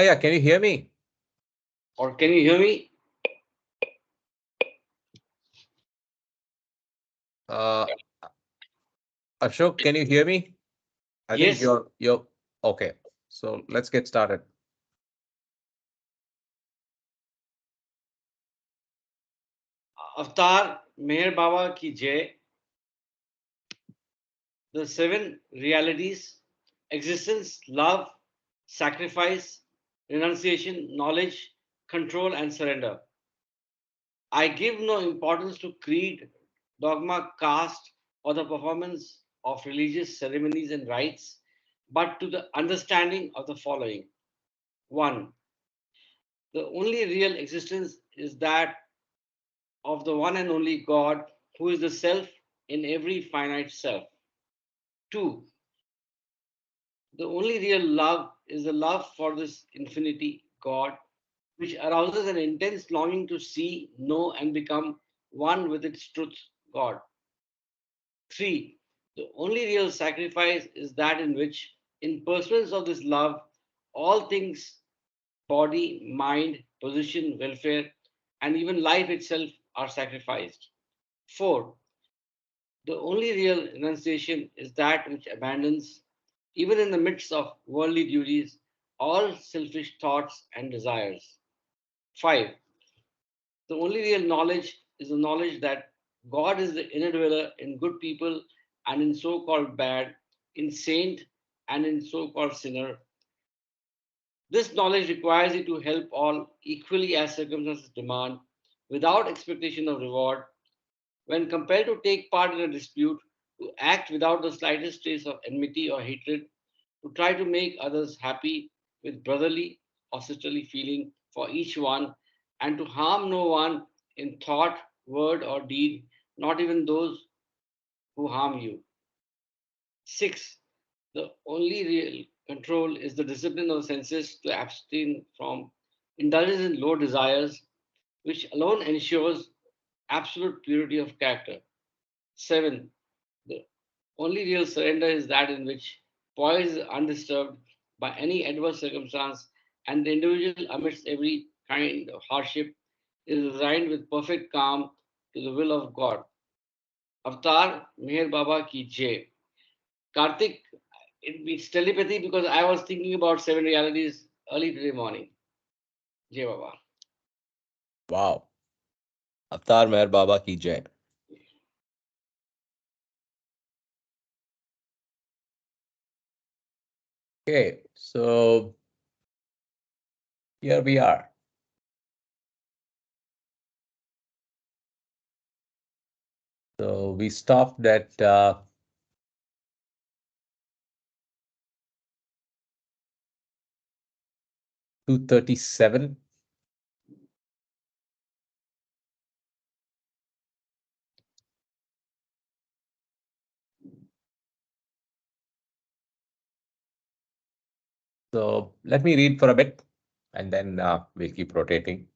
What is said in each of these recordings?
Yeah. Can you hear me? Or can you hear me? Uh, Ashok, can you hear me? I think Yes, you're okay. So let's get started. Avatar Meher Baba ki Jai. The seven realities: existence, love, sacrifice, renunciation, knowledge, control, and surrender. I give no importance to creed, dogma, caste, or the performance of religious ceremonies and rites, but to the understanding of the following. 1. The only real existence is that of the one and only God, who is the self in every finite self. 2. The only real love is the love for this infinity God, which arouses an intense longing to see, know, and become one with its truth, God. 3. The only real sacrifice is that in which, in pursuance of this love, all things, body, mind, position, welfare, and even life itself are sacrificed. 4. The only real renunciation is that which abandons, even in the midst of worldly duties, all selfish thoughts and desires. 5. The only real knowledge is the knowledge that God is the inner dweller in good people and in so called bad, in saint and in so called sinner. This knowledge requires you to help all equally as circumstances demand, without expectation of reward. When compelled to take part in a dispute, to act without the slightest trace of enmity or hatred, to try to make others happy with brotherly or sisterly feeling for each one, and to harm no one in thought, word, or deed, not even those who harm you. 6. The only real control is the discipline of the senses to abstain from indulgence in low desires, which alone ensures absolute purity of character. 7. The only real surrender is that in which poise is undisturbed by any adverse circumstance, and the individual, amidst every kind of hardship, is resigned with perfect calm to the will of God. Avatar Meher Baba ki Jai. Karthik, it's telepathy because I was thinking about seven realities early today morning. Jai Baba. Wow. Avatar Meher Baba ki jai. Okay, so here we are. So we stopped at 237. So let me read for a bit and then we'll keep rotating.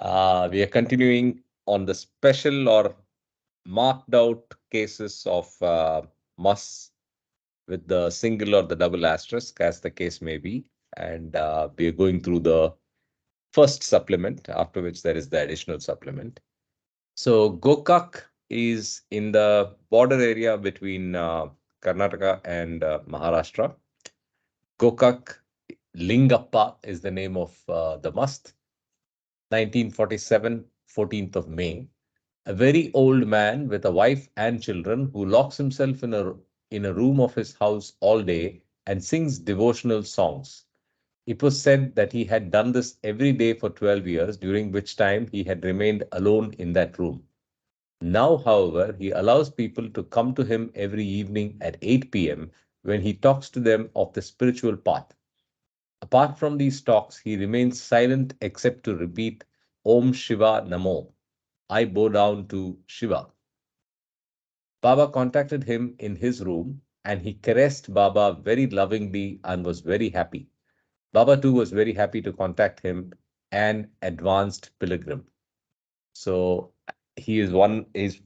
We are continuing on the special or marked out cases of Masts with the single or the double asterisk, as the case may be. And we are going through the first supplement, after which there is the additional supplement. So Gokak is in the border area between Karnataka and Maharashtra. Gokak Lingappa is the name of the mast. 1947, 14th of May. A very old man with a wife and children who locks himself in a room of his house all day and sings devotional songs. It was said that he had done this every day for 12 years, during which time he had remained alone in that room. Now, however, he allows people to come to him every evening at 8 p.m. when he talks to them of the spiritual path. Apart from these talks, he remains silent except to repeat Om Shiva Namo. I bow down to Shiva. Baba contacted him in his room and he caressed Baba very lovingly and was very happy. Baba too was very happy to contact him, an advanced pilgrim. So he is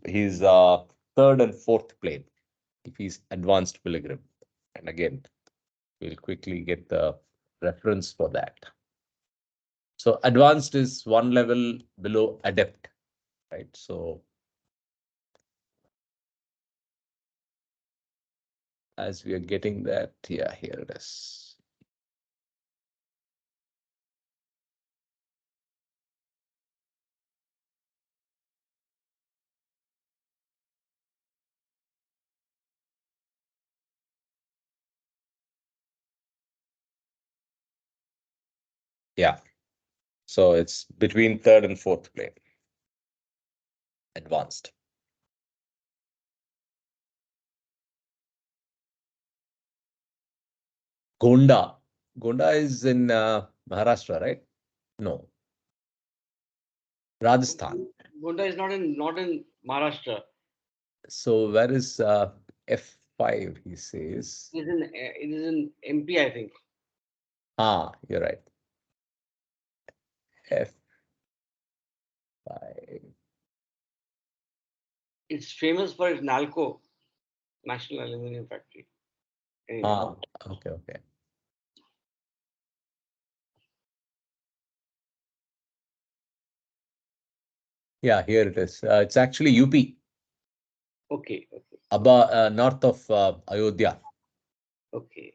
he's third and fourth plane if he's advanced pilgrim. And again, we'll quickly get the reference for that. So advanced is one level below adept, right? So as we are getting that, yeah, here it is. Yeah. So it's between third and fourth plane, advanced. Gonda. Gonda is in Maharashtra, right? No, Rajasthan. Gonda is not in Maharashtra. So where is F5, he says. It is in MP, I think. Ah, you're right. F5. It's famous for its Nalco, National Aluminium Factory. Anyway, Ah, okay, okay. Yeah, here it is. It's actually UP, okay, okay, north of Ayodhya. okay.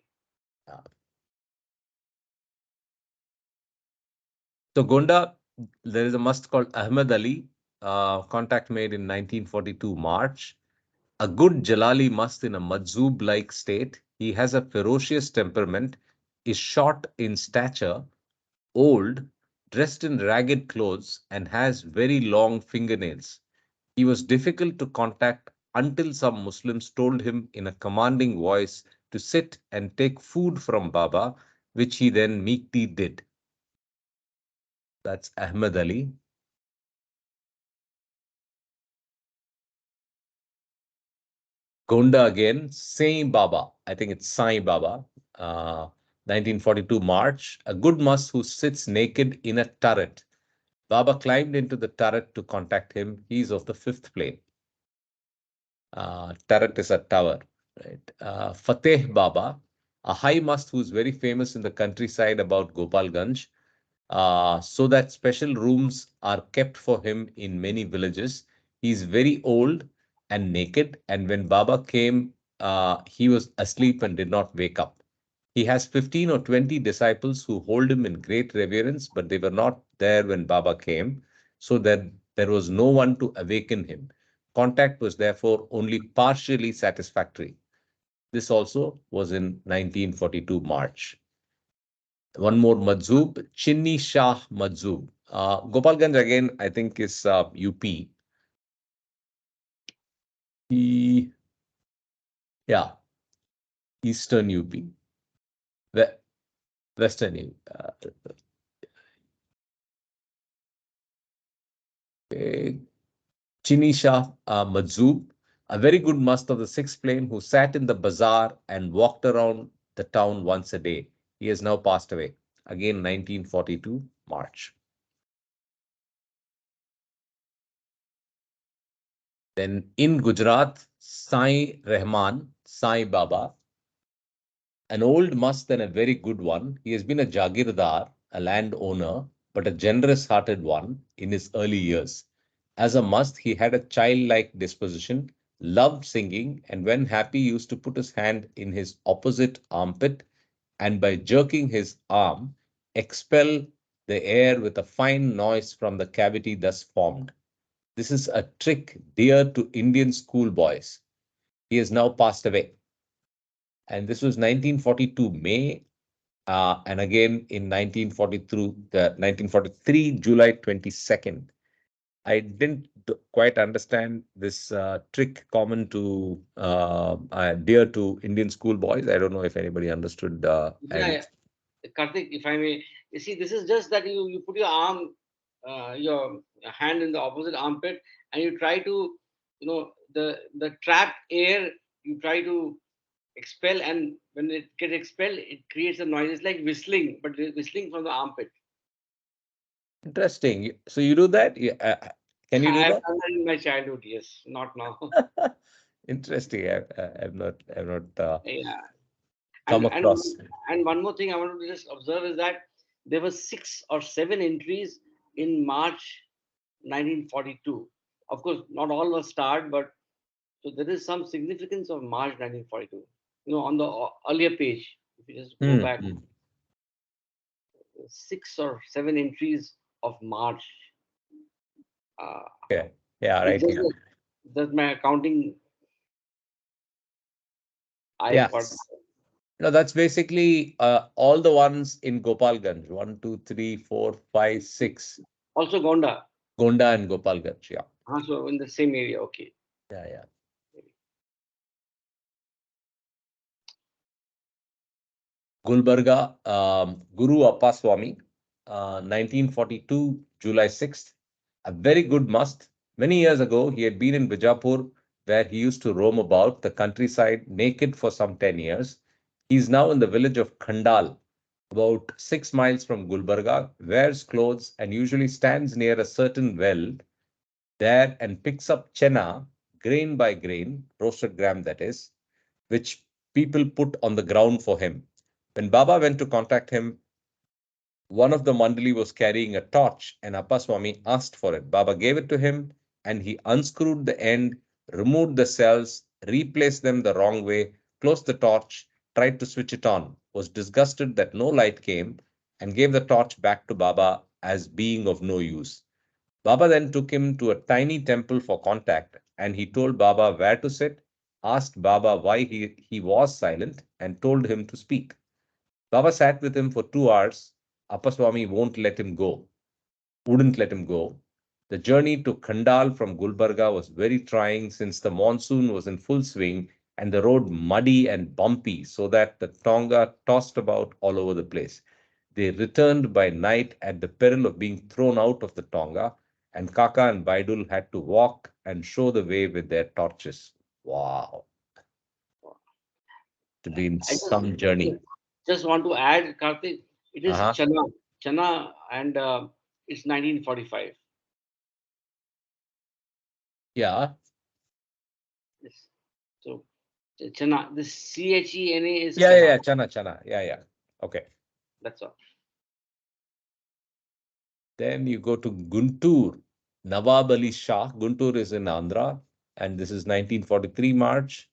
Uh, So Gonda, there is a must called Ahmed Ali. Contact made in 1942 March. A good Jalali must in a Majzoob-like state. He has a ferocious temperament, is short in stature, old, dressed in ragged clothes, and has very long fingernails. He was difficult to contact until some Muslims told him in a commanding voice to sit and take food from Baba, which he then meekly did. That's Ahmed Ali. Gonda again, Sai Baba. I think it's Sai Baba. 1942 March. A good muss who sits naked in a turret. Baba climbed into the turret to contact him. He's of the fifth plane. Turret is a tower. Right. Fateh Baba, a high must who's very famous in the countryside about Gopalganj. So that special rooms are kept for him in many villages. He's very old and naked, and when Baba came, he was asleep and did not wake up. He has 15 or 20 disciples who hold him in great reverence, but they were not there when Baba came, so that there was no one to awaken him. Contact was therefore only partially satisfactory. This also was in 1942 March. One more Majzoob, Chinni Shah Majzoob. Gopalganj again, I think, is UP. E- yeah, Eastern UP, Western UP. Chinni Shah Majzoob, a very good must of the sixth plane who sat in the bazaar and walked around the town once a day. He has now passed away. Again, 1942 March. Then in Gujarat, Sai Rahman, Sai Baba, an old must and a very good one. He has been a Jagirdar, a landowner, but a generous hearted one in his early years. As a must, he had a childlike disposition, loved singing, and when happy, used to put his hand in his opposite armpit and by jerking his arm, expel the air with a fine noise from the cavity thus formed. This is a trick dear to Indian schoolboys. He has now passed away. And this was 1942 May, and again in 1943 July 22nd. I didn't quite understand this trick common to dear to Indian schoolboys. I don't know if anybody understood. And Yeah, Karthik, if I may, you see, this is just that you put your arm, your hand in the opposite armpit, and you try to, the trapped air, you try to expel, and when it gets expelled, it creates a noise. It's like whistling, but whistling from the armpit. interesting. So you do that? Can you do I've that? done that in my childhood. Yes, not now. Interesting. I've not. Yeah, come And across. and one more thing I wanted to just observe is that there were 6 or 7 entries in March 1942. Of course, not all were starred, but so there is some significance of March 1942. On the earlier page, if you just go Hmm, back, hmm. 6 or 7 entries of March. Uh, Yeah, yeah, it's right just here. that my accounting I got Yes. No, that's basically all the ones in Gopalganj. 1, 2, 3, 4, 5, 6. also Gonda. Gonda and Gopalganj. Yeah. So in the same area, okay. Yeah, yeah. Gulbarga, Guru Appaswamy, 1942, July 6th. A very good must. Many years ago, he had been in Bijapur, where he used to roam about the countryside naked for some 10 years. He is now in the village of Khandal, about 6 miles from Gulbarga, wears clothes and usually stands near a certain well there and picks up chena, grain by grain, roasted gram that is, which people put on the ground for him. When Baba went to contact him, one of the mandali was carrying a torch and Appaswamy asked for it. Baba gave it to him and he unscrewed the end, removed the cells, replaced them the wrong way, closed the torch, tried to switch it on, was disgusted that no light came, and gave the torch back to Baba as being of no use. Baba then took him to a tiny temple for contact, and he told Baba where to sit, asked Baba why he was silent, and told him to speak. Baba sat with him for 2 hours. Appaswamy wouldn't let him go. The journey to Khandal from Gulbarga was very trying since the monsoon was in full swing and the road muddy and bumpy so that the Tonga tossed about all over the place. They returned by night at the peril of being thrown out of the Tonga, and Kaka and Baidul had to walk and show the way with their torches. Wow, to be in I some journey. just want to add, Karthik, it is Uh-huh. Chana, and it's 1945. Yeah, Yes. So Chana, the Chena is yeah, yeah, Chana. yeah, Chana, Chana. Yeah, yeah. Okay. That's all. Then you go to Guntur. Nawab Ali Shah. Guntur is in Andhra, and this is 1943 March.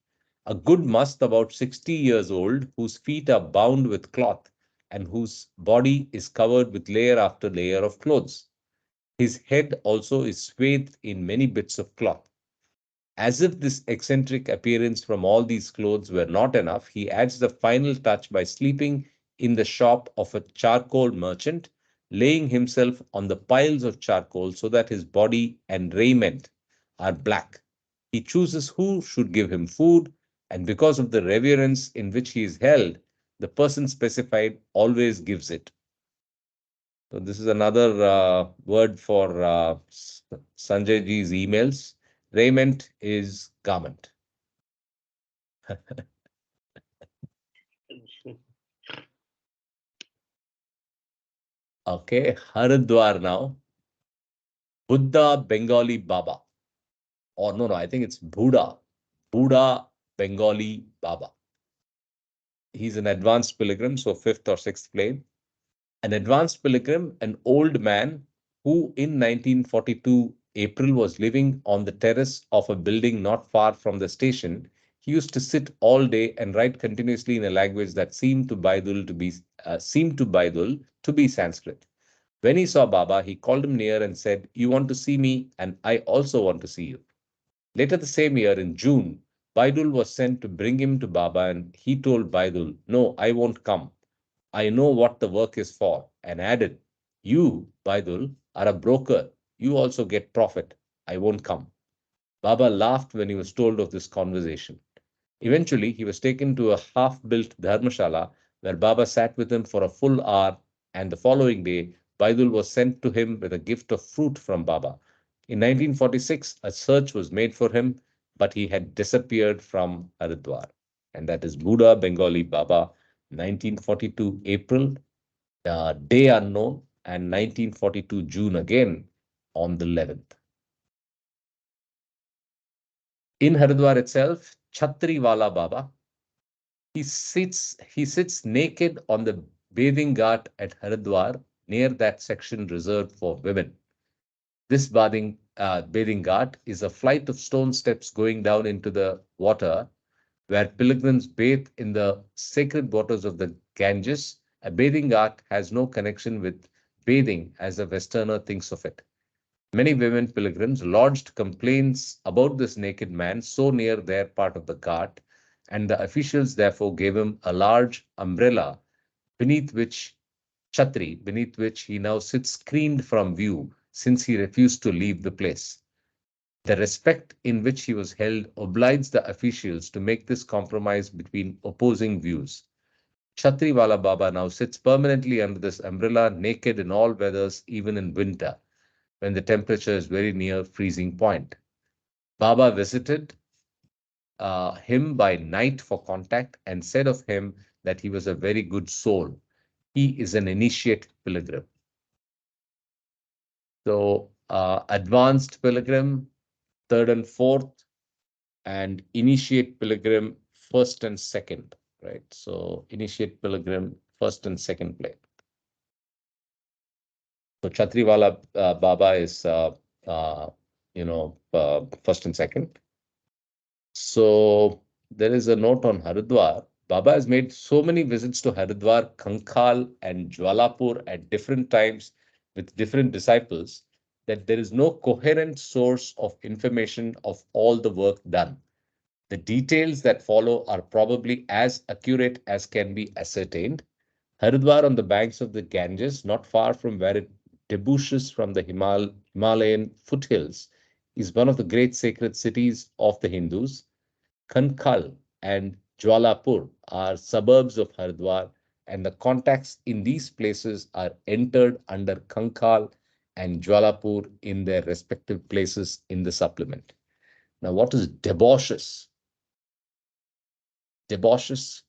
A good must about 60 years old, whose feet are bound with cloth and whose body is covered with layer after layer of clothes. His head also is swathed in many bits of cloth. As if this eccentric appearance from all these clothes were not enough, he adds the final touch by sleeping in the shop of a charcoal merchant, laying himself on the piles of charcoal so that his body and raiment are black. He chooses who should give him food, and because of the reverence in which he is held, the person specified always gives it. So this is another word for Sanjay ji's emails. Raiment is garment. Okay, Haridwar now. Buddha Bengali Baba. Or no, no, I think it's Buddha. Buddha Bengali Baba. He's an advanced pilgrim, so fifth or sixth plane. An advanced pilgrim, an old man who in 1942 April was living on the terrace of a building not far from the station. He used to sit all day and write continuously in a language that seemed to Baidul to be Sanskrit. When he saw Baba, he called him near and said, "You want to see me, and I also want to see you." Later the same year, in June, Baidul was sent to bring him to Baba, and he told Baidul, "No, I won't come. I know what the work is for," and added, "You, Baidul, are a broker. You also get profit. I won't come." Baba laughed when he was told of this conversation. Eventually, he was taken to a half-built dharmashala where Baba sat with him for a full hour, and the following day, Baidul was sent to him with a gift of fruit from Baba. In 1946, a search was made for him, but he had disappeared from Haridwar. And that is Buddha Bengali Baba, 1942 April, day unknown, and 1942 June again on the 11th. In Haridwar itself, Chhatriwala Baba. He sits naked on the bathing ghat at Haridwar, near that section reserved for women. This bathing ghat is a flight of stone steps going down into the water where pilgrims bathe in the sacred waters of the Ganges. A bathing ghat has no connection with bathing as a Westerner thinks of it. Many women pilgrims lodged complaints about this naked man so near their part of the ghat, and the officials therefore gave him a large umbrella beneath which beneath which he now sits screened from view since he refused to leave the place. The respect in which he was held obliged the officials to make this compromise between opposing views. Chhatriwala Baba now sits permanently under this umbrella, naked in all weathers, even in winter, when the temperature is very near freezing point. Baba visited him by night for contact and said of him that he was a very good soul. He is an initiate pilgrim. So, advanced pilgrim, third and fourth, and initiate pilgrim, first and second, right? So, initiate pilgrim, first and second place. So, Chhatriwala Baba is, first and second. So, there is a note on Haridwar. Baba has made so many visits to Haridwar, Kankhal, and Jwalapur at different times with different disciples that there is no coherent source of information of all the work done. The details that follow are probably as accurate as can be ascertained. Haridwar, on the banks of the Ganges, not far from where it debouches from the Himalayan foothills, is one of the great sacred cities of the Hindus. Kankhal and Jwalapur are suburbs of Haridwar, and the contacts in these places are entered under Kankhal and Jwalapur in their respective places in the supplement. Now, what is debauches? Debauches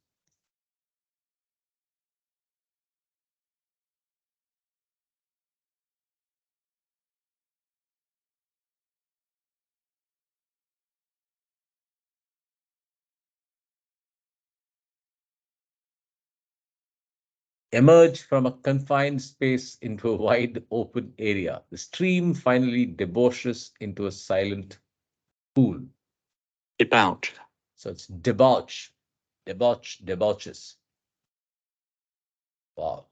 emerge from a confined space into a wide open area. The stream finally debauches into a silent pool. Debauch. So it's debauches. Wow.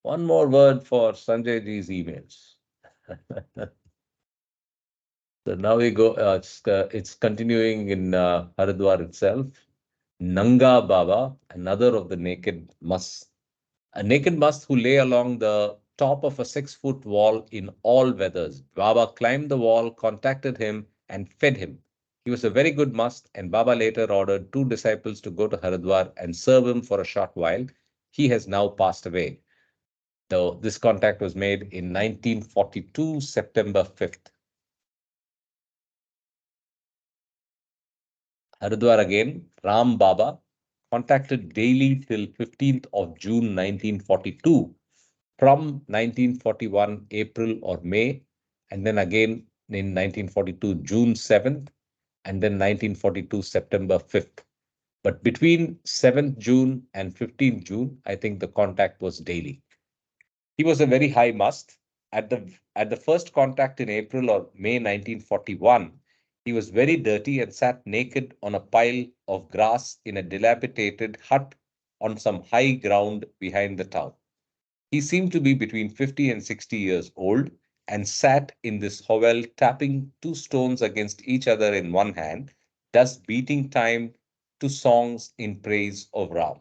One more word for Sanjay ji's emails. So now we go, it's continuing in Haridwar itself. Nanga Baba, another of the naked musts. A naked must who lay along the top of a 6-foot wall in all weathers. Baba climbed the wall, contacted him, and fed him. He was a very good must, and Baba later ordered 2 disciples to go to Haridwar and serve him for a short while. He has now passed away. Though this contact was made in 1942, September 5th. Haridwar again, Ram Baba, contacted daily till 15th of June 1942. From 1941 April or May, and then again in 1942 June 7th, and then 1942 September 5th. But between 7th June and 15th June, I think the contact was daily. He was a very high must. At the first contact in April or May 1941, he was very dirty and sat naked on a pile of grass in a dilapidated hut on some high ground behind the town. He seemed to be between 50 and 60 years old and sat in this hovel tapping 2 stones against each other in one hand, thus beating time to songs in praise of Ram.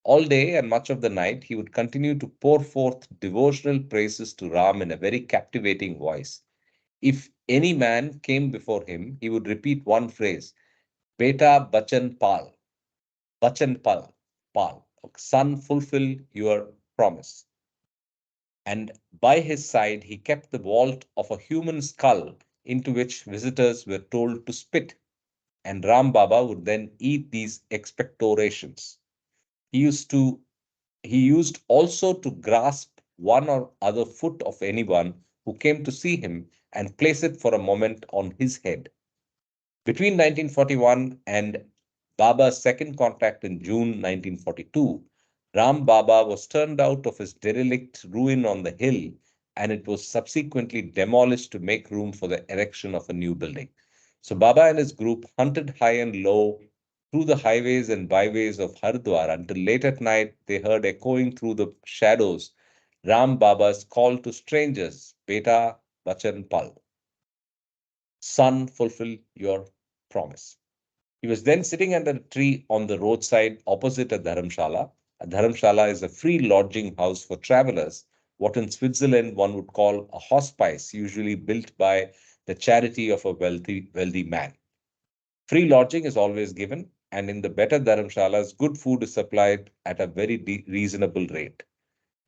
All day and much of the night, he would continue to pour forth devotional praises to Ram in a very captivating voice. If any man came before him, he would repeat one phrase, Beta Bachan Pal, son, fulfill your promise. And by his side he kept the vault of a human skull into which visitors were told to spit, and Ram Baba would then eat these expectorations. He used also to grasp one or other foot of anyone who came to see him and place it for a moment on his head. Between 1941 and Baba's second contact in June 1942, Ram Baba was turned out of his derelict ruin on the hill, and it was subsequently demolished to make room for the erection of a new building. So Baba and his group hunted high and low through the highways and byways of Haridwar until late at night they heard echoing through the shadows Ram Baba's call to strangers, Beta Bachan Pal, son, fulfill your promise. He was then sitting under a tree on the roadside opposite a dharamshala. A dharamshala is a free lodging house for travelers, what in Switzerland one would call a hospice, usually built by the charity of a wealthy man. Free lodging is always given, and in the better dharamshalas, good food is supplied at a very reasonable rate.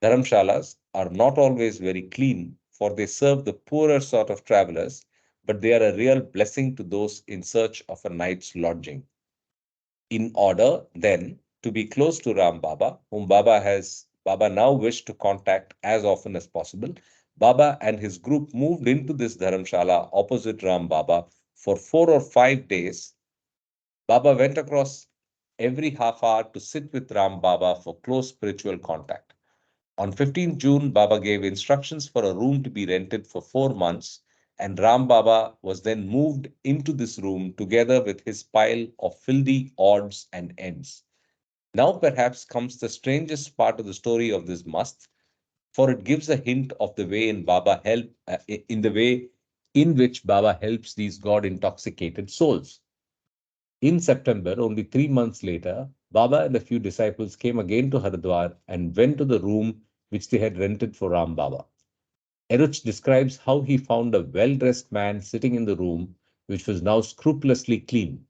Dharamshalas are not always very clean, for they serve the poorer sort of travelers, but they are a real blessing to those in search of a night's lodging. In order, then, to be close to Ram Baba, whom Baba now wished to contact as often as possible, Baba and his group moved into this dharamshala opposite Ram Baba for 4 or 5 days. Baba went across every half hour to sit with Ram Baba for close spiritual contact. On 15th June, Baba gave instructions for a room to be rented for 4 months, and Ram Baba was then moved into this room together with his pile of filthy odds and ends. Now, perhaps, comes the strangest part of the story of this must, for it gives a hint of the way in the way in which Baba helps these God-intoxicated souls. In September, only 3 months later, Baba and a few disciples came again to Haridwar and went to the room which they had rented for Ram Baba. Eruch describes how he found a well-dressed man sitting in the room, which was now scrupulously clean.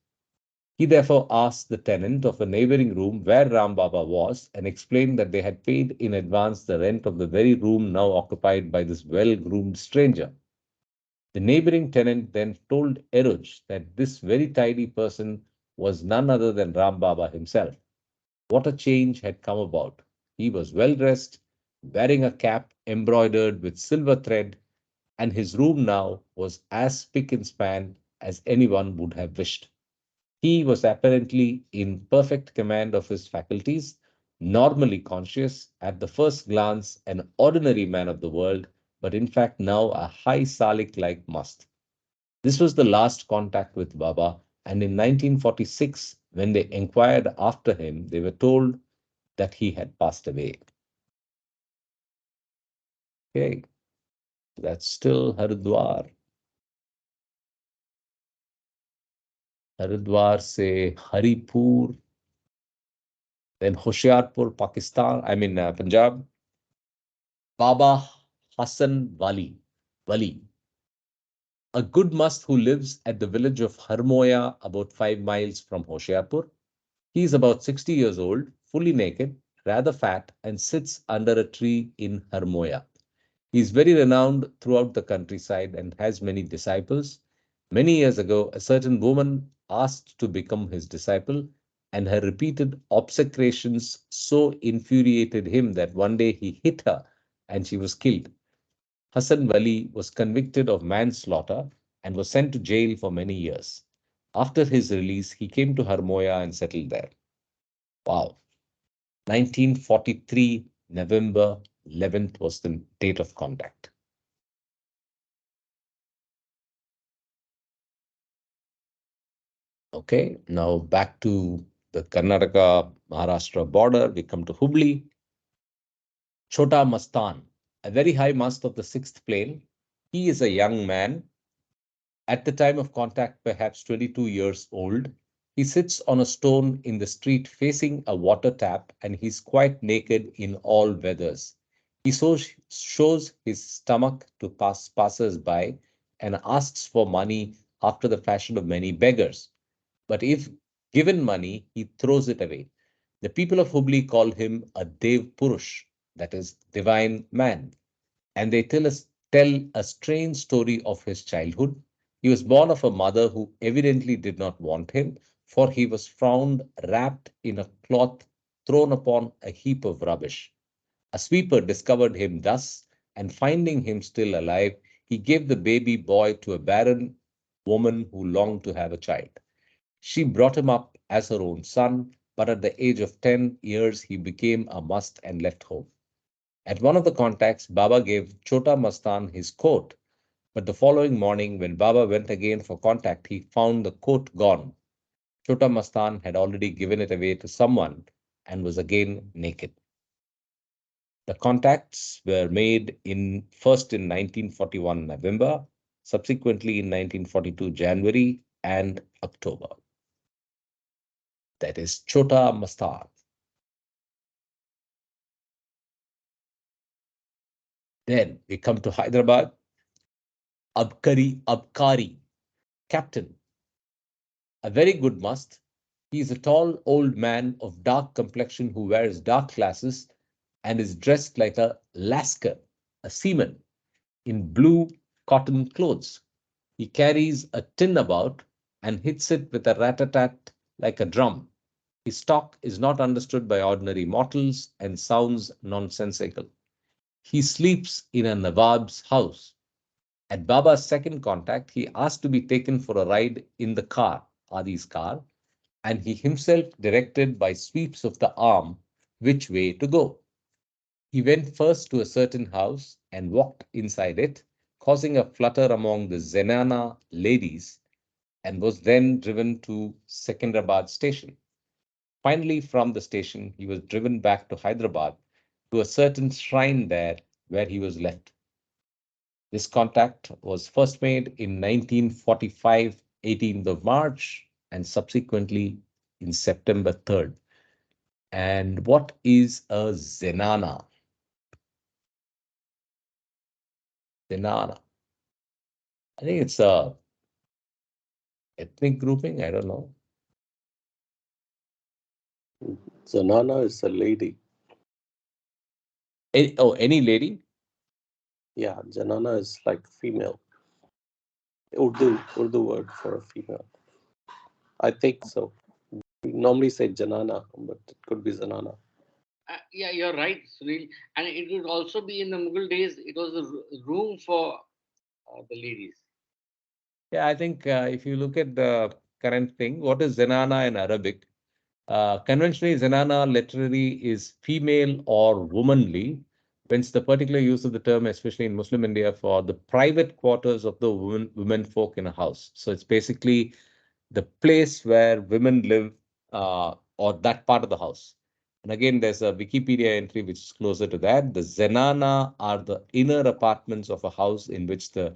He therefore asked the tenant of a neighboring room where Ram Baba was and explained that they had paid in advance the rent of the very room now occupied by this well-groomed stranger. The neighboring tenant then told Eruj that this very tidy person was none other than Ram Baba himself. What a change had come about. He was well dressed, wearing a cap embroidered with silver thread, and his room now was as spick and span as anyone would have wished. He was apparently in perfect command of his faculties, normally conscious, at the first glance, an ordinary man of the world, but in fact now a high Salik like must. This was the last contact with Baba, and in 1946, when they inquired after him, they were told that he had passed away. Okay, that's still Haridwar. Haridwar se Haripur, then Hoshiarpur, Pakistan, Punjab. Baba Hassan Wali, a good must who lives at the village of Harmoya, about 5 miles from Hoshiarpur. He is about 60 years old, fully naked, rather fat, and sits under a tree in Harmoya. He is very renowned throughout the countryside and has many disciples. Many years ago, a certain woman asked to become his disciple, and her repeated obsecrations so infuriated him that one day he hit her and she was killed. Hassan Wali was convicted of manslaughter and was sent to jail for many years. After his release, he came to Harmoya and settled there. Wow. 1943, November 11th was the date of contact. Okay, now back to the Karnataka-Maharashtra border. We come to Hubli. Chota Mastan, a very high mast of the sixth plane. He is a young man, at the time of contact perhaps 22 years old. He sits on a stone in the street facing a water tap, and he's quite naked in all weathers. He shows his stomach to passers-by and asks for money after the fashion of many beggars. But if given money, he throws it away. The people of Hubli call him a Dev Purush, that is, divine man, and they tell a strange story of his childhood. He was born of a mother who evidently did not want him, for he was found wrapped in a cloth thrown upon a heap of rubbish. A sweeper discovered him thus, and finding him still alive, he gave the baby boy to a barren woman who longed to have a child. She brought him up as her own son, but at the age of 10 years, he became a must and left home. At one of the contacts, Baba gave Chota Mastan his coat, but the following morning, when Baba went again for contact, he found the coat gone. Chota Mastan had already given it away to someone and was again naked. The contacts were made first in 1941 November, subsequently in 1942 January and October. That is Chota Mastan. Then we come to Hyderabad. Abkari, captain, a very good must. He is a tall old man of dark complexion who wears dark glasses and is dressed like a lascar, a seaman, in blue cotton clothes. He carries a tin about and hits it with a rat-a-tat like a drum. His talk is not understood by ordinary mortals and sounds nonsensical. He sleeps in a Nawab's house. At Baba's second contact, he asked to be taken for a ride in the car, Adi's car, and he himself directed by sweeps of the arm which way to go. He went first to a certain house and walked inside it, causing a flutter among the Zenana ladies, and was then driven to Secunderabad station. Finally, from the station, he was driven back to Hyderabad to a certain shrine there where he was left. This contact was first made in 1945, 18th of March, and subsequently in September 3rd. And what is a Zenana? Zenana. I think it's a ethnic grouping. I don't know. Zanana is a lady. Any lady? Yeah, Janana is like female. Urdu word for a female. I think so. We normally say Janana, but it could be Zanana. Yeah, you're right, Sunil. And it would also be in the Mughal days, it was the room for the ladies. Yeah, I think if you look at the current thing, what is Zenana in Arabic? Conventionally, Zenana literally is female or womanly, whence the particular use of the term, especially in Muslim India, for the private quarters of the women folk in a house. So it's basically the place where women live or that part of the house. And again, there's a Wikipedia entry which is closer to that. The Zenana are the inner apartments of a house in which the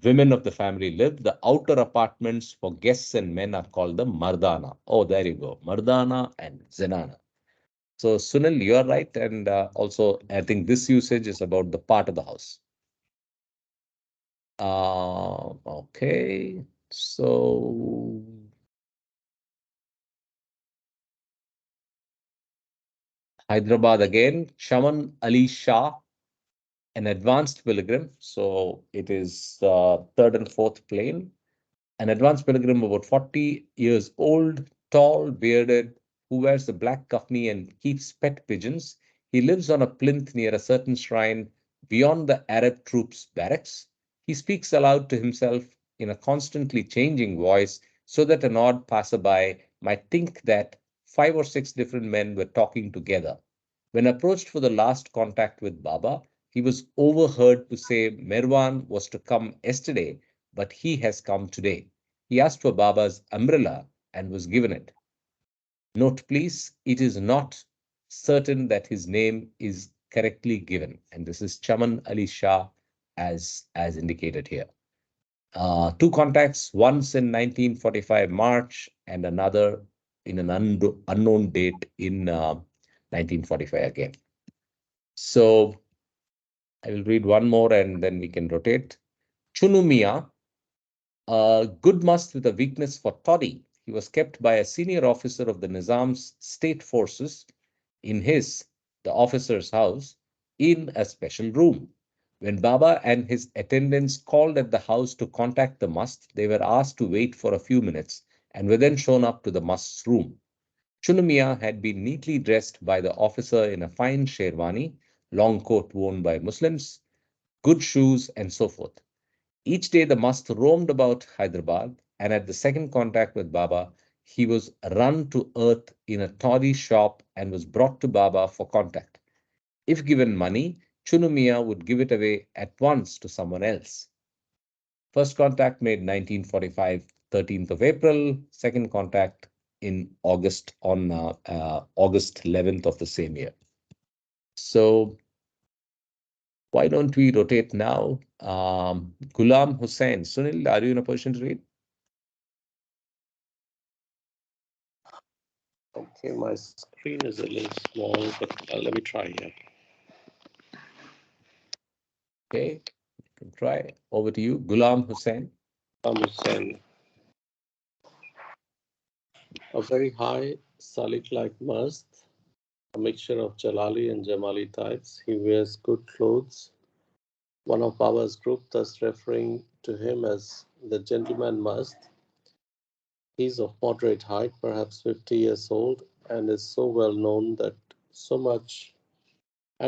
women of the family live. The outer apartments for guests and men are called the Mardana. Oh, there you go. Mardana and Zenana. So, Sunil, you're right. And also, I think this usage is about the part of the house. Okay. So, Hyderabad again, Shaman Ali Shah, an advanced pilgrim. So it is third and fourth plane. An advanced pilgrim about 40 years old, tall, bearded, who wears a black kafni and keeps pet pigeons. He lives on a plinth near a certain shrine beyond the Arab troops' barracks. He speaks aloud to himself in a constantly changing voice so that an odd passerby might think that 5 or 6 different men were talking together. When approached for the last contact with Baba, he was overheard to say Merwan was to come yesterday, but he has come today. He asked for Baba's umbrella and was given it. Note, please, it is not certain that his name is correctly given. And this is Chaman Ali Shah as indicated here. Two contacts, once in 1945 March and another in an unknown date in 1945 again. So I will read one more and then we can rotate. Chunumia, a good must with a weakness for toddy. He was kept by a senior officer of the Nizam's state forces in the officer's house, in a special room. When Baba and his attendants called at the house to contact the must, they were asked to wait for a few minutes and were then shown up to the must's room. Chunumia had been neatly dressed by the officer in a fine sherwani, long coat worn by Muslims, good shoes, and so forth. Each day the must roamed about Hyderabad, and at the second contact with Baba, he was run to earth in a toddy shop and was brought to Baba for contact. If given money, Chunu Miya would give it away at once to someone else. First contact made 1945, 13th of April. Second contact in August on August 11th of the same year. So why don't we rotate now? Ghulam Hussain. Sunil, are you in a position to read? Okay, my screen is a little small, but let me try here. Okay, you can try. Over to you, Ghulam Hussain. Hussain, a very high, Salik-like mast, a mixture of Jalali and Jamali types. He wears good clothes. One of Baba's group thus referring to him as the gentleman mast. He's of moderate height, perhaps 50 years old, and is so well known that so much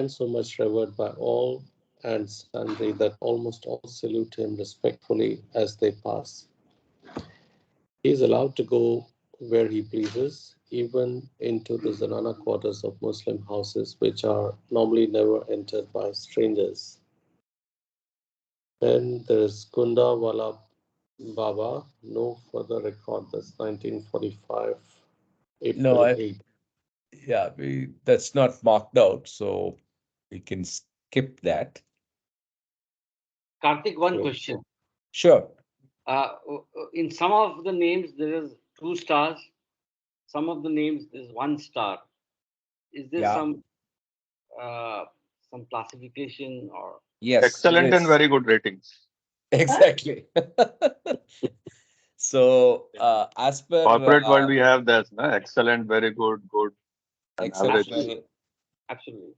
so much revered by all and sundry that almost all salute him respectfully as they pass. He is allowed to go where he pleases, even into the Zanana quarters of Muslim houses, which are normally never entered by strangers. Then there is Kunda Wala Baba, no further record. That's 1945, No, April 8th. yeah, that's not marked out, so we can skip that. Karthik, one Okay. question. Sure. In some of the names, there is 2 stars. Some of the names, there's 1 star. Is there Yeah. some classification or? Yes. Excellent and Yes. very good ratings. Exactly. So, as per Corporate world, we have this, no? Excellent, very good, good, and average. exceptional, Absolutely.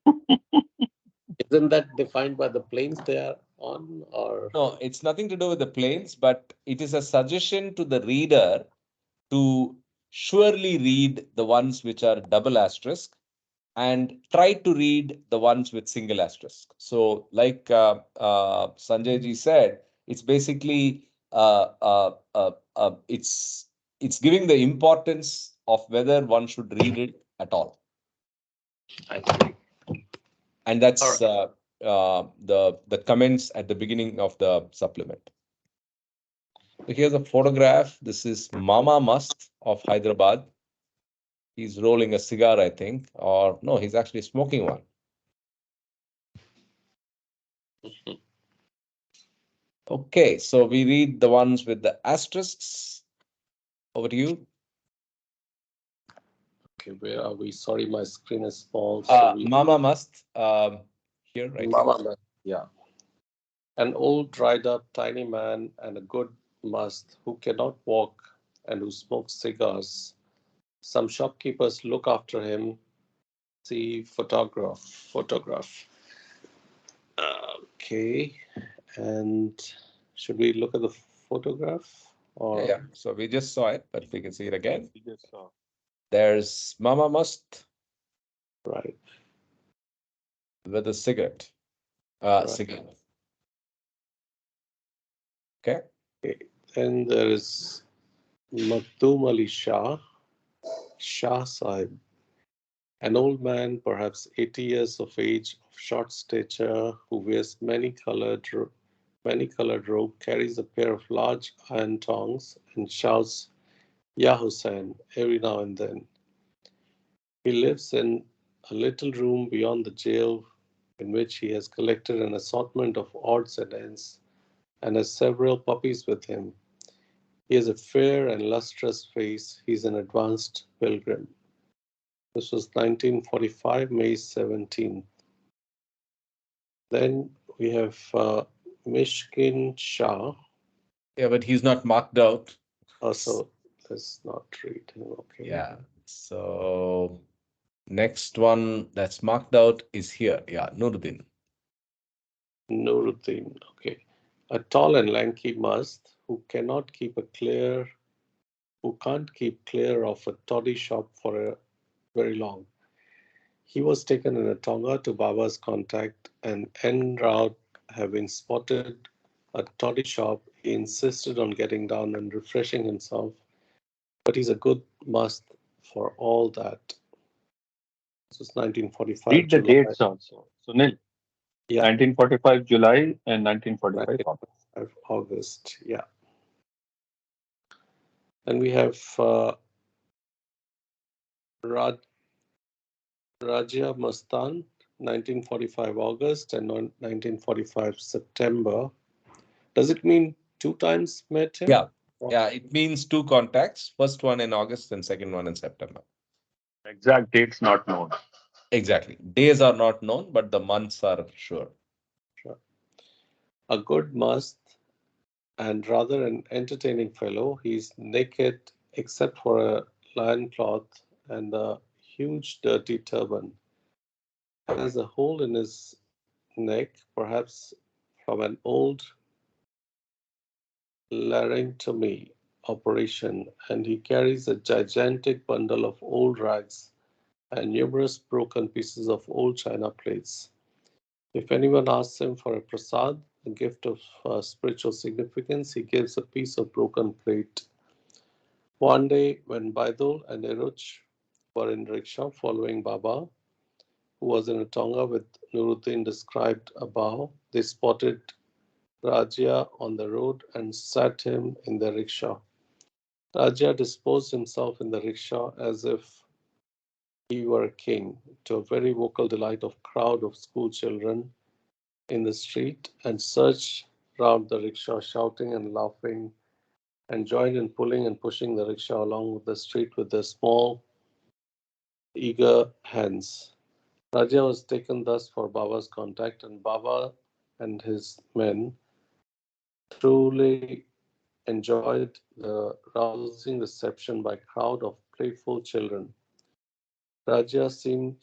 Isn't that defined by the planes they are on, or no, it's nothing to do with the planes, but it is a suggestion to the reader to surely read the ones which are double asterisk and try to read the ones with single asterisk. So, like Sanjay ji said, it's basically it's giving the importance of whether one should read it at all, I see. and that's the comments at the beginning of the supplement. So here's a photograph. This is Mama Mast of Hyderabad. He's rolling a cigar, I think, or no, he's actually smoking one. Okay, so we read the ones with the asterisks. Over to you. Okay, where are we? Sorry, my screen is small. So Mama Mast, here, right here. Mama, yeah. An old, dried up, tiny man and a good must who cannot walk and who smokes cigars. Some shopkeepers look after him. See photograph. Okay, and should we look at the photograph or Yeah. So we just saw it, but we can see it again. We just saw. There's Mama Mast right? with a cigarette. Right. Cigarette. Okay. Okay. Then there is Maktoum Ali Shah Sahib, an old man, perhaps 80 years of age, of short stature, who wears many-colored robe, carries a pair of large iron tongs, and shouts, "Ya Hussain," every now and then. He lives in a little room beyond the jail, in which he has collected an assortment of odds and ends, and has several puppies with him. He has a fair and lustrous face. He's an advanced pilgrim. This was 1945, May 17th. Then we have Mishkin Shah. Yeah, but he's not marked out. Also, let's not read him. Okay. Yeah. So next one that's marked out is here. Yeah, Nuruddin. Nuruddin. Okay. A tall and lanky must who can't keep clear of a toddy shop for a very long. He was taken in a tonga to Baba's contact, and en route, having spotted a toddy shop, he insisted on getting down and refreshing himself but he's a good must for all that. This is 1945 Read the July. dates also. Sunil, Yeah, 1945 July and 1945 August. 1945 August. Yeah. And we have Raj, Raja Mastan, 1945 August and 1945 September. Does it mean two times met him? Yeah. Yeah, it means two contacts. First one in August and second one in September. Exact dates not known. Exactly. Days are not known, but the months are sure. Sure. A good must and rather an entertaining fellow. He's naked except for a loincloth and a huge dirty turban. Has a hole in his neck, perhaps from an old laryngotomy operation, and he carries a gigantic bundle of old rags and numerous broken pieces of old china plates. If anyone asks him for a prasad, a gift of spiritual significance, he gives a piece of broken plate. One day, when Baidul and Eruch were in rickshaw following Baba, who was in a tonga with Nuruddin described above, they spotted Rajya on the road and sat him in the rickshaw. Rajya disposed himself in the rickshaw as if he were a king, to a very vocal delight of crowd of school children in the street, and surged round the rickshaw shouting and laughing, and joined in pulling and pushing the rickshaw along the street with their small, eager hands. Raja was taken thus for Baba's contact, and Baba and his men truly enjoyed the rousing reception by crowd of playful children. Raja seemed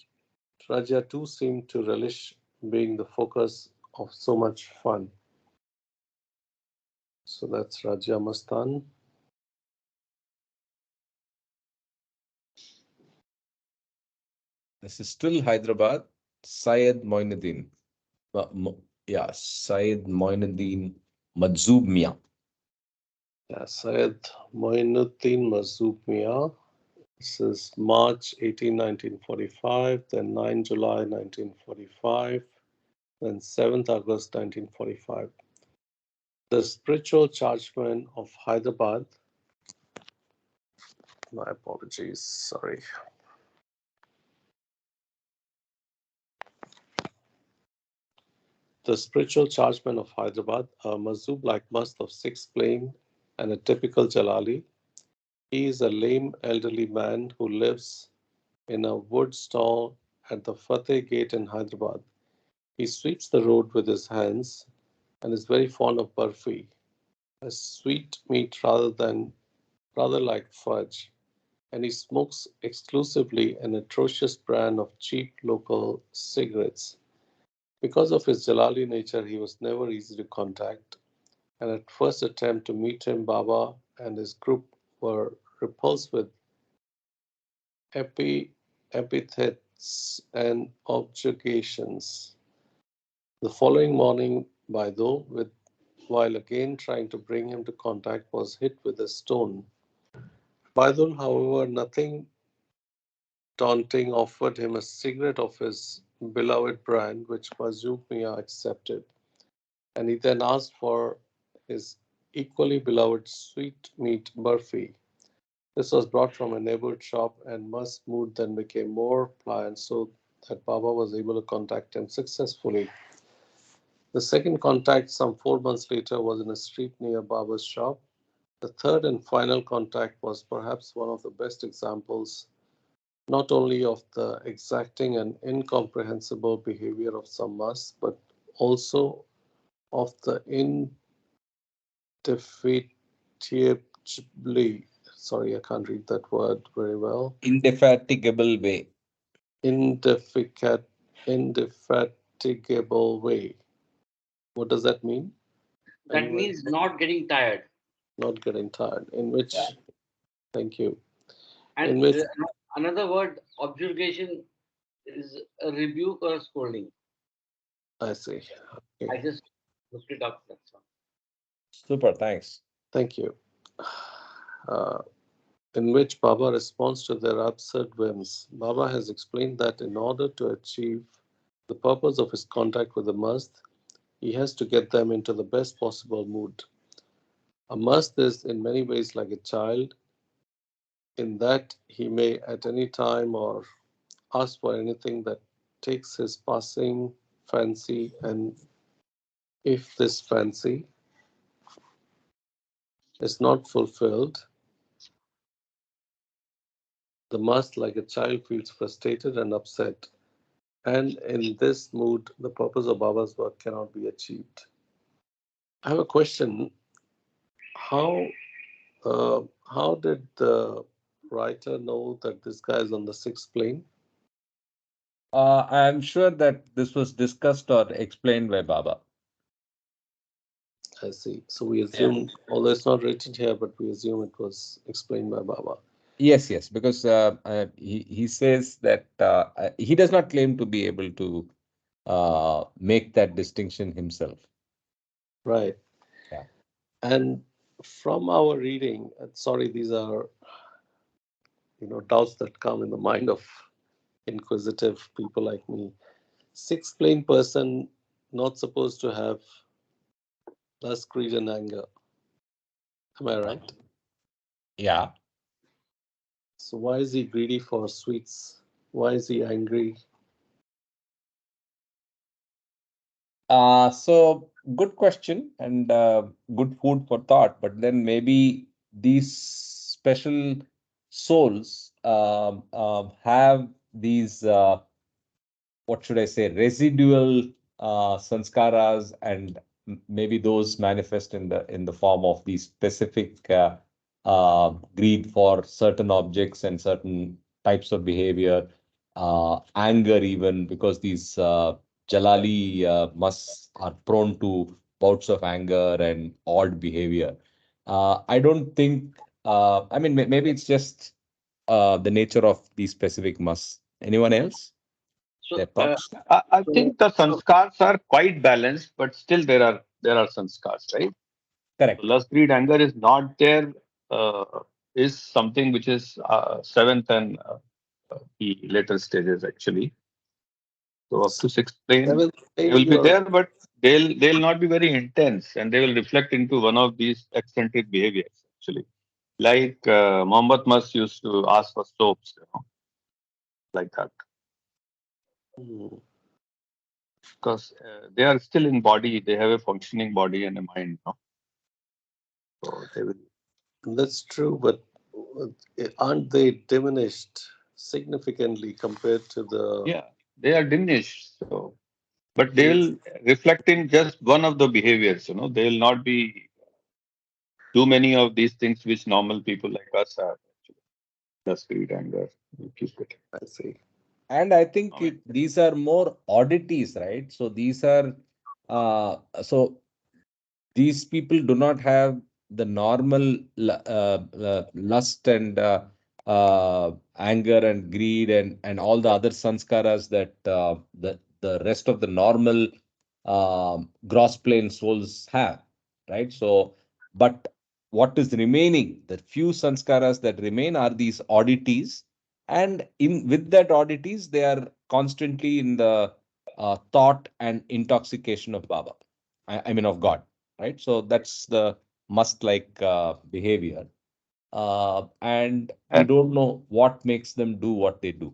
Raja too seemed to relish being the focus of so much fun. So that's Raja Mastan. This is still Hyderabad. Syed Moinuddin. Yeah, Syed Moinuddin Madzoob Mia. Yeah, Syed Moinuddin Mazoob Mia. This is March 18, 1945, then 9 July 1945, then 7th August 1945. The spiritual chargeman of Hyderabad, my apologies, sorry. The spiritual chargeman of Hyderabad, a Mazoob like must of six flame and a typical Jalali. He is a lame elderly man who lives in a wood stall at the Fateh Gate in Hyderabad. He sweeps the road with his hands and is very fond of barfi, a sweet meat rather like fudge, and he smokes exclusively an atrocious brand of cheap local cigarettes. Because of his Jalali nature, he was never easy to contact, and at first attempt to meet him, Baba and his group were repulsed with epithets and objurgations. The following morning, Baido, while again trying to bring him to contact, was hit with a stone. Baidul, however, nothing daunting, offered him a cigarette of his beloved brand, which Mazoob Mia accepted, and he then asked for his equally beloved sweetmeat burfi. This was brought from a neighborhood shop, and Musk's mood then became more pliant so that Baba was able to contact him successfully. The second contact, some 4 months later, was in a street near Baba's shop. The third and final contact was perhaps one of the best examples not only of the exacting and incomprehensible behavior of some Musk, but also of the indefatigably, sorry, I can't read that word very well, Indefatigable way. indefatigable indefatigable way. What does that mean? That Anyone? means not getting tired. Not getting tired. In which, thank you. And In which, another word, objurgation, is a rebuke or a scolding. I see. I Okay. just looked it up. That's all. Super, thanks. Thank you. Uh, in which Baba responds to their absurd whims. Baba has explained that in order to achieve the purpose of his contact with the mast, he has to get them into the best possible mood. A mast is in many ways like a child, in that he may at any time or ask for anything that takes his passing fancy, and if this fancy is not fulfilled, the must, like a child, feels frustrated and upset. And in this mood, the purpose of Baba's work cannot be achieved. I have a question. How how did the writer know that this guy is on the sixth plane? I'm sure that this was discussed or explained by Baba. I see. So we Yeah. assume, although it's not written here, but we assume it was explained by Baba. Yes, yes, because he says that he does not claim to be able to make that distinction himself. Right. Yeah. And from our reading, sorry, these are doubts that come in the mind of inquisitive people like me. Sixth plane person not supposed to have lust, greed, and anger. Am I Uh, right? yeah. So why is he greedy for sweets? Why is he angry? So good question and good food for thought. But then maybe these special souls have these what should I say, residual sanskaras, and maybe those manifest in the form of these specific greed for certain objects and certain types of behavior, anger even, because these Jalali musts are prone to bouts of anger and odd behavior. I don't think, I mean, maybe it's just the nature of these specific musts. Anyone else? So, Their thoughts? I so, think the so, sanskars are quite balanced, but still there are sanskars, right? So Correct. lust, greed, anger is not there. Uh, is something which is seventh and the later stages actually. So up to sixth plane, Seventh they plane, will be you're there, but they'll not be very intense, and they will reflect into one of these eccentric behaviors actually. Like Mohammed Mas used to ask for soaps, like that, hmm, because they are still in body. They have a functioning body and a mind. So they will. that's true, but aren't they diminished significantly compared to the Yeah, they are diminished. So, but they eighth? will reflect in just one of the behaviors. They will not be too many of these things which normal people like us have. Actually, lust, greed, anger. You keep it. I see. And I think I mean, these are more oddities, right? So these are, so these people do not have the normal lust and anger and greed and all the other sanskaras that the rest of the normal gross plane souls have, right? So, but what is remaining, the few sanskaras that remain are these oddities, and in with that oddities, they are constantly in the thought and intoxication of Baba. I mean of God, right? So that's the must-like behavior, and we and don't know what makes them do what they do.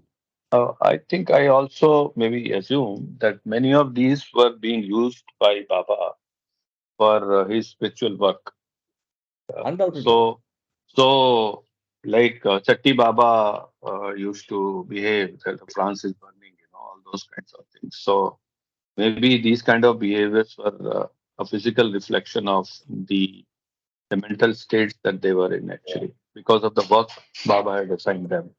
I think I also maybe assume that many of these were being used by Baba for his spiritual work. Undoubtedly. So, so like Chatti Baba used to behave that the France is burning, all those kinds of things. So maybe these kind of behaviors were a physical reflection of the mental states that they were in actually because of the work Baba had assigned them.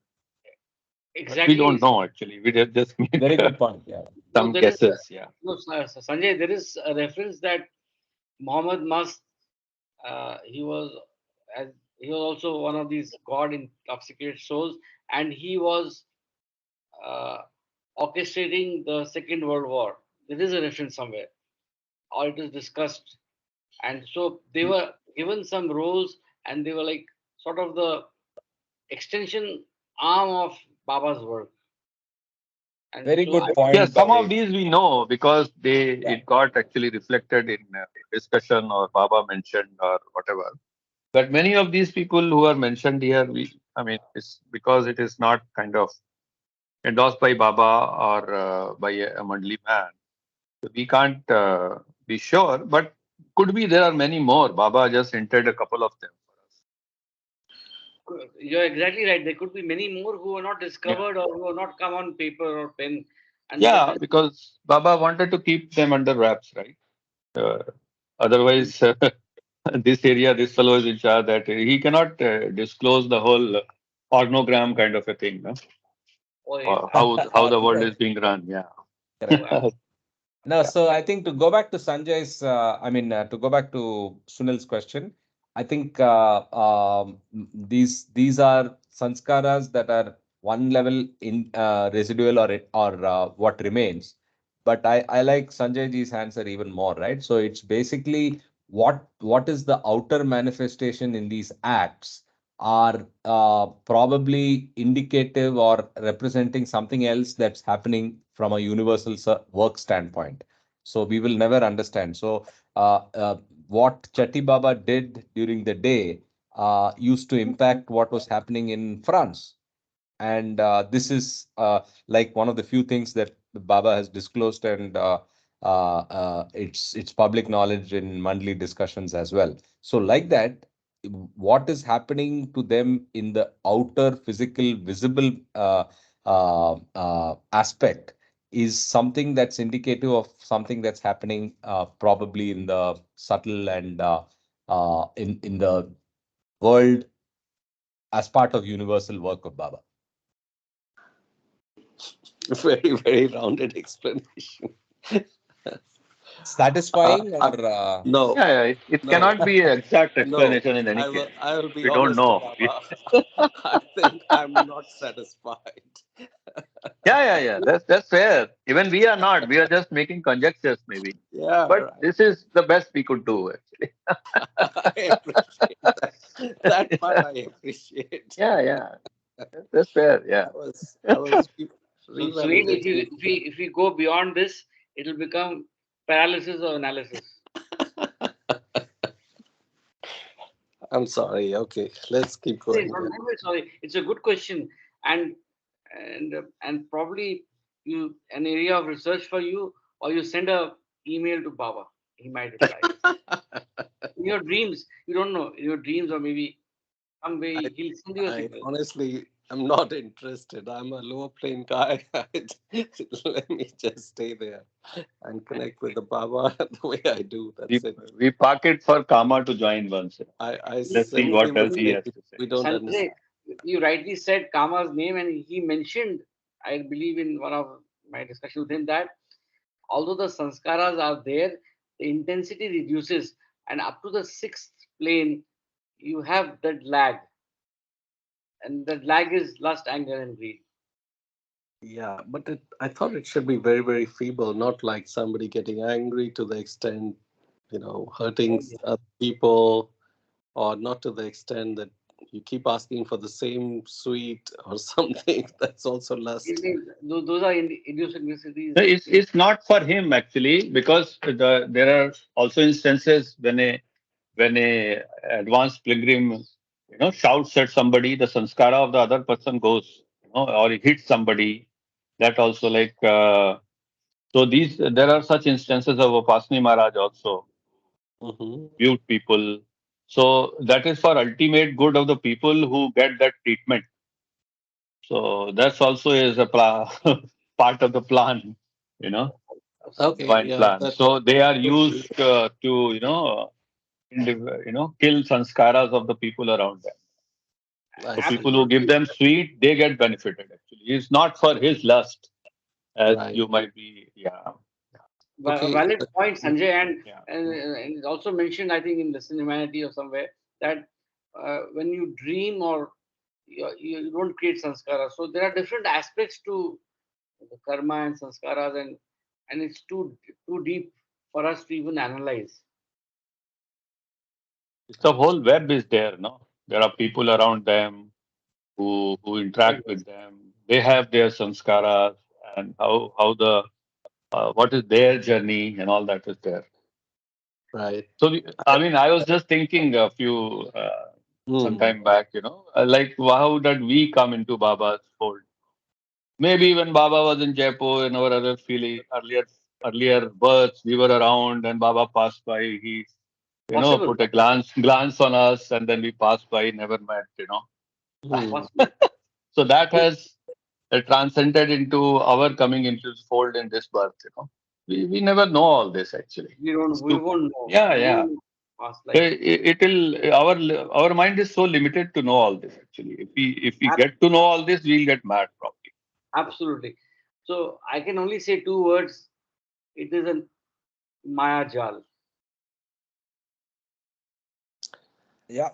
But we don't exactly. know actually. We just make Very good point. Yeah. No, some there is guesses. Yeah. no, Sanjay. There is a reference that Muhammad Mast, he was as he was also one of these God intoxicated souls, and he was uh, orchestrating the Second World War. There is a reference somewhere, or it is discussed, and so they were given some roles, and they were like sort of the extension arm of Baba's work. And Very so good I, Yeah, point some by. of these we know because Yeah. it got actually reflected in discussion or Baba mentioned or whatever. But many of these people who are mentioned here, I mean, it's because it is not kind of endorsed by Baba or by a Mandli man. We can't be sure, but could be there are many more. Baba just entered a couple of them for us. you're exactly right. There could be many more who are not Yeah, discovered or who have not come on paper or pen. And but yeah, because Baba wanted to keep them under wraps, right? Uh, Otherwise, this area, this fellow is in charge. That he cannot disclose the whole organogram kind of a thing, no? oh, Or yes. how the world Correct. is being run. Yeah, Oh, Correct. No, yeah. so I think to go back to Sanjay's, to go back to Sunil's question, I think these are sanskaras that are one level in residual or what remains. But I like Sanjay ji's answer even more, right? So it's basically what is the outer manifestation in these acts are probably indicative or representing something else that's happening from a universal work standpoint. So we will never understand. So what Chatti Baba did during the day used to impact what was happening in France. And this is like one of the few things that Baba has disclosed, and it's public knowledge in monthly discussions as well. So like that, what is happening to them in the outer physical, visible aspect is something that's indicative of something that's happening probably in the subtle and in the world as part of universal work of Baba. Very, very rounded explanation. Satisfying I, or no, Yeah, yeah. It no, cannot be an exact no. explanation in any I will. case. I will be We don't honest, know. Baba. I think I'm not satisfied. Yeah, yeah, yeah. That's fair. Even we are not. We are just making conjectures, maybe. Yeah, But right. this is the best we could do, actually. I appreciate that. That part I appreciate. Yeah, yeah. That's fair. Yeah. I was so Sunil, revalidating. if we go beyond this, it will become paralysis of analysis. I'm sorry. Okay, let's keep Hey, going. don't be sorry. It's a good question, and and probably you an area of research for you, or you send a email to Baba. He might reply. In your dreams, you don't know. In your dreams, or maybe some I, way, he'll send you a I signal. honestly am not interested. I'm a lower plane guy. Let me just stay there and connect with the Baba the way I do. We That's it. we park it for Kama to join once. I Let's see simply what will else he say has to say. we don't Sanjay, understand. you rightly said Kama's name, and he mentioned, I believe, in one of my discussions with him that although the sanskaras are there, the intensity reduces, and up to the sixth plane, you have that lag, and that lag is lust, anger, and greed. Yeah, but I thought it should be very, very feeble, not like somebody getting angry to the extent, hurting Oh, yeah. other people, or not to the extent that you keep asking for the same sweet or something. That's also It lust. means those are idiosyncrasies. No, it's not for him actually because there are also instances when a advanced pilgrim shouts at somebody, the sanskara of the other person goes, or he hits somebody. That also like so these there are such instances of Upasni Maharaj also Hmm. rebuked people. So that is for ultimate good of the people who get that treatment. So that's also is a part of the plan, you know, Okay, divine yeah, plan. that So they are could be. used to kill sanskaras of the people around them. I So see. people who give Absolutely. them sweet, they get benefited. Actually, it's not for his lust, as Right. you might be. Yeah, A Okay. valid point, Sanjay, yeah. and it's also mentioned, I think, in Lesson Humanity or somewhere that when you dream or you don't create sanskara. So there are different aspects to the karma and sanskaras, and it's too deep for us to even analyze. It's the I see. whole web is there. No, there are people around them. who interact with them. They have their samskaras and how the what is their journey and all that is there. Right. So I mean, I was just thinking a few some Hmm. time back, like how did we come into Baba's fold? Maybe when Baba was in Jaipur and our other feeling earlier births, we were around and Baba passed by. He Possible. put a glance on us and then we passed by, never met. Hmm. Possible. So that has transcended into our coming into the fold in this birth. We never know all this actually. It's We too, won't know. yeah, We yeah. won't know past life. It'll our mind is so limited to know all this actually. If we Ab- get to know all this, we'll get mad probably. Absolutely. So I can only say two words. It is a Maya Jal. Yeah.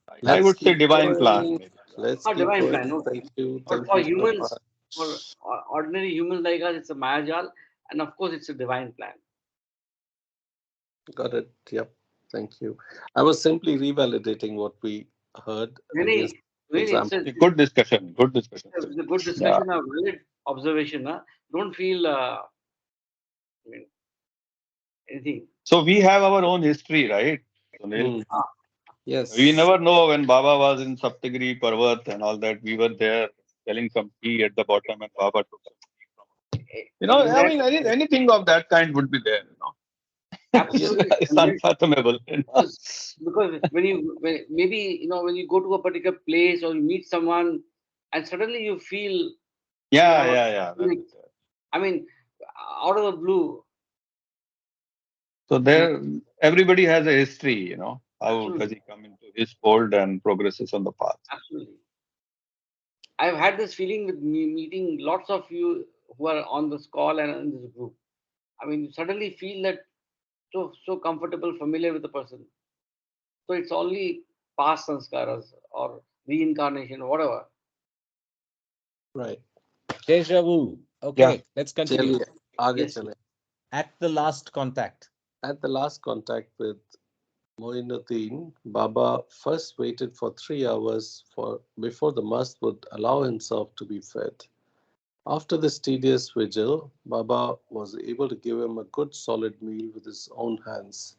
I Let's would say keep divine plan, going. maybe. Let's A keep divine going. plan. Okay. Thank you. But Thank for you so humans, for much. ordinary humans like us, it's a Maya Jal. And of course, it's a divine plan. Got it. Yep. Thank you. I was simply revalidating what we heard against Really, really, example. Good discussion. Good discussion. it's a good Yeah. discussion, a valid observation. Huh? Don't feel I mean, anything. So we have our own history, right, Sunil? Hmm. Ah, We Yes. never know when Baba was in Saptagiri Parvat and all that. We were there selling some tea at the bottom, and Baba took some tea from us. in I that, mean, anything of that kind would be there. It's, absolutely. it's And then, unfathomable. because maybe when you go to a particular place or you meet someone, and suddenly you feel you Yeah, have a yeah, yeah. That is there. I mean, out of the blue. So I mean, there, everybody has a history. How does absolutely, he come into his fold and progresses on the path? absolutely. I've had this feeling with me meeting lots of you who are on this call and in this group. I mean, you suddenly feel that so comfortable, familiar with the person. So it's only past sanskaras or reincarnation or whatever. Right. Deja vu. Yeah. Okay, let's continue. चलिए आगे Yes, चले. At the last contact. At the last contact with Moinuddin, Baba first waited for 3 hours before the must would allow himself to be fed. After this tedious vigil, Baba was able to give him a good solid meal with his own hands.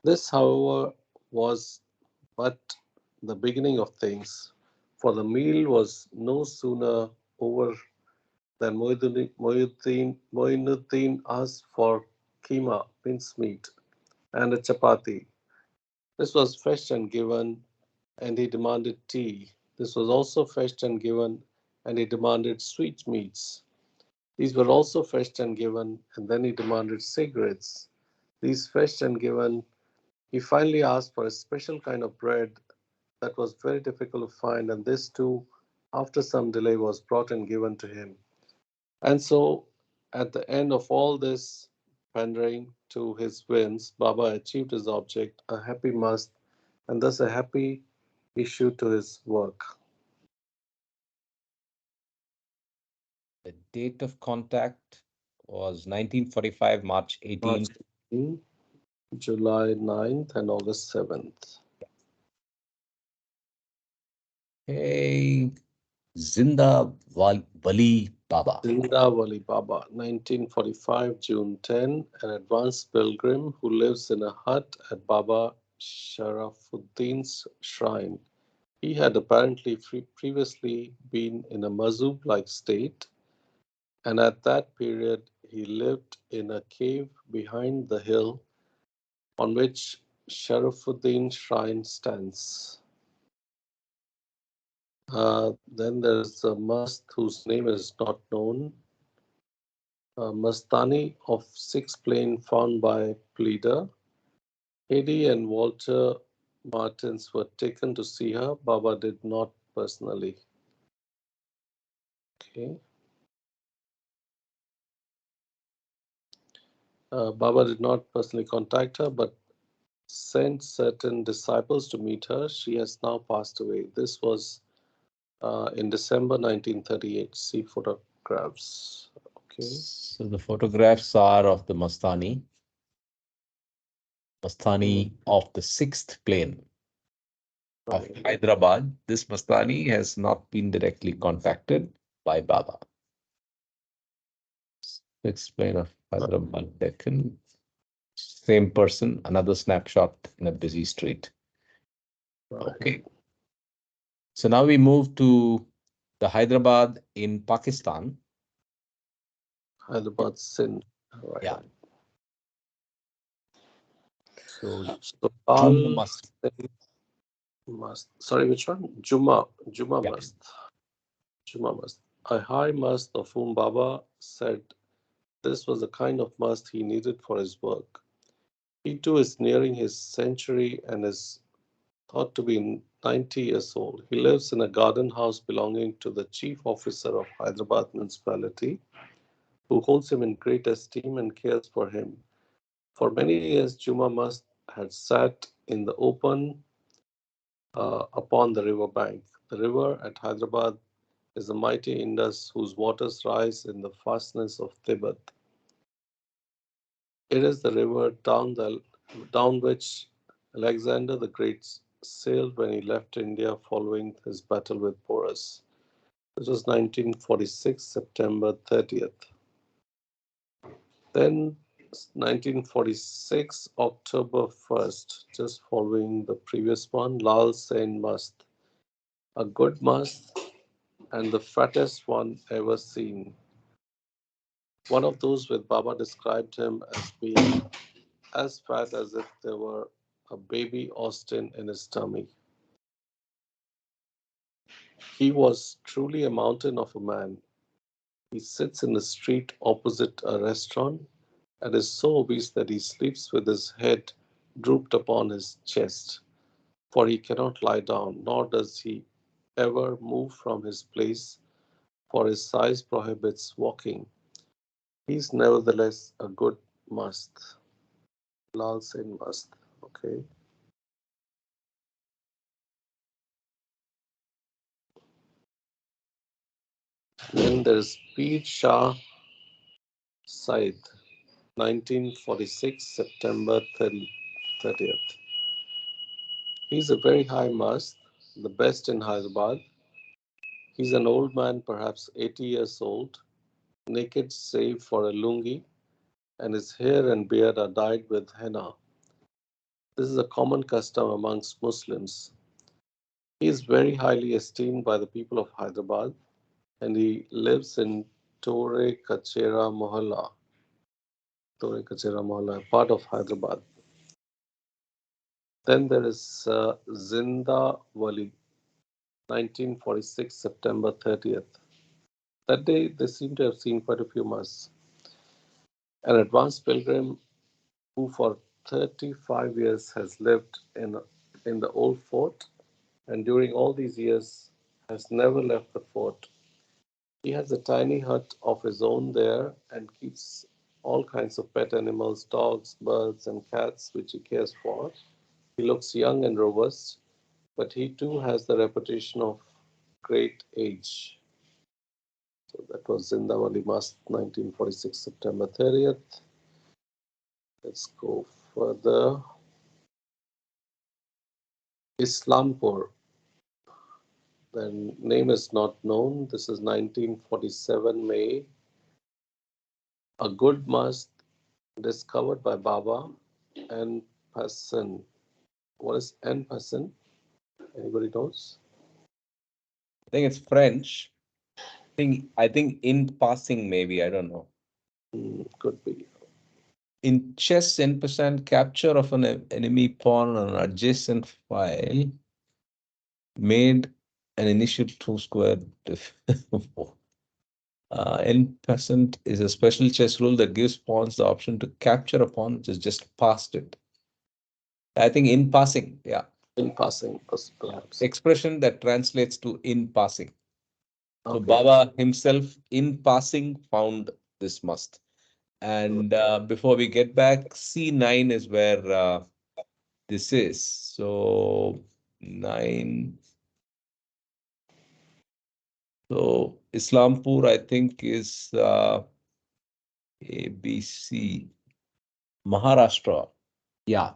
This, however, was but the beginning of things, for the meal was no sooner over than Moinuddin asked for keema, mincemeat, and a chapati. This was fetched and given, and he demanded tea. This was also fetched and given, and he demanded sweetmeats. These were also fetched and given, and then he demanded cigarettes. These fetched and given, he finally asked for a special kind of bread that was very difficult to find, and this too, after some delay, was brought and given to him. And so, at the end of all this pandering to his whims, Baba achieved his object, a happy must, and thus a happy issue to his work. The date of contact was 1945, March March 18th. 18, July 9th, and August 7th. Hey, Zinda Wali Baba. Zinda Wali Baba, 1945, June 10, an advanced pilgrim who lives in a hut at Baba Sharafuddin's shrine. He had apparently previously been in a Mazub like state, and at that period he lived in a cave behind the hill on which Sharafuddin shrine stands. Then there's a must whose name is not known. Mastani of six plane found by Pleader. Hedy and Walter Martins were taken to see her. Baba did not personally. Okay. Baba did not personally contact her, but sent certain disciples to meet her. She has now passed away. This was in December 1938. See photographs. Okay. So the photographs are of the Hmm. Mastani of the sixth plane. of Hyderabad. This Mastani has not been directly contacted by Baba. Explain of Hyderabad Deccan. Same person, another snapshot in a busy street. Okay. So now we move to the Hyderabad in Pakistan. Hyderabad Sindh. Right. Yeah. So So Juma Al must. Must. Sorry, which one? Juma. Juma Yeah. Must. Juma Must. A high must of whom Baba said this was the kind of must he needed for his work. He too is nearing his century and is thought to be 90 years old. He lives in a garden house belonging to the chief officer of Hyderabad municipality, who holds him in great esteem and cares for him. For many years, Juma Mast had sat in the open upon the river bank. The river at Hyderabad is the mighty Indus whose waters rise in the fastness of Tibet. It is the river down which Alexander the Great sailed when he left India following his battle with Porus. This was 1946, September 30th. Then 1946, October 1st, just following the previous one, Lal Sen Mast, a good mast and the fattest one ever seen. One of those with Baba described him as being as fat as if there were a baby Austin in his tummy. He was truly a mountain of a man. He sits in the street opposite a restaurant and is so obese that he sleeps with his head drooped upon his chest, for he cannot lie down, nor does he ever move from his place, for his size prohibits walking. He is nevertheless a good mast. Lal Sen Mast. Okay. Then there is Pir Shah Said, 1946, September 30th. He's a very high mast, the best in Hyderabad. He's an old man, perhaps 80 years old, naked save for a lungi, and his hair and beard are dyed with henna. This is a common custom amongst Muslims. He is very highly esteemed by the people of Hyderabad, and he lives in Tore Kachera Mohalla. Tore Kachera Mohalla, part of Hyderabad. Then there is Zinda Wali, 1946, September 30th. That day, they seem to have seen quite a few masks. An advanced pilgrim who for 35 years has lived in the old fort and during all these years has never left the fort. He has a tiny hut of his own there and keeps all kinds of pet animals, dogs, birds, and cats, which he cares for. He looks young and robust, but he too has the reputation of great age. So that was Zindawali Mast, 1946, September 30th. Let's go further. Islampur. The name is not known. This is 1947 May. A good mast discovered by Baba and Passan. What is N Passan? Anybody knows? I think it's French. I think in passing, maybe, I don't know. Could be. In chess, n% capture of an enemy pawn on an adjacent file made an initial two square n% is a special chess rule that gives pawns the option to capture a pawn which is just past it. I think in passing, yeah. In passing, perhaps. Expression that translates to in passing. So Okay. Baba himself in passing found this must. And before we get back, C9 is where this is. So 9. So Islampur, I think, is ABC. Maharashtra. Yeah.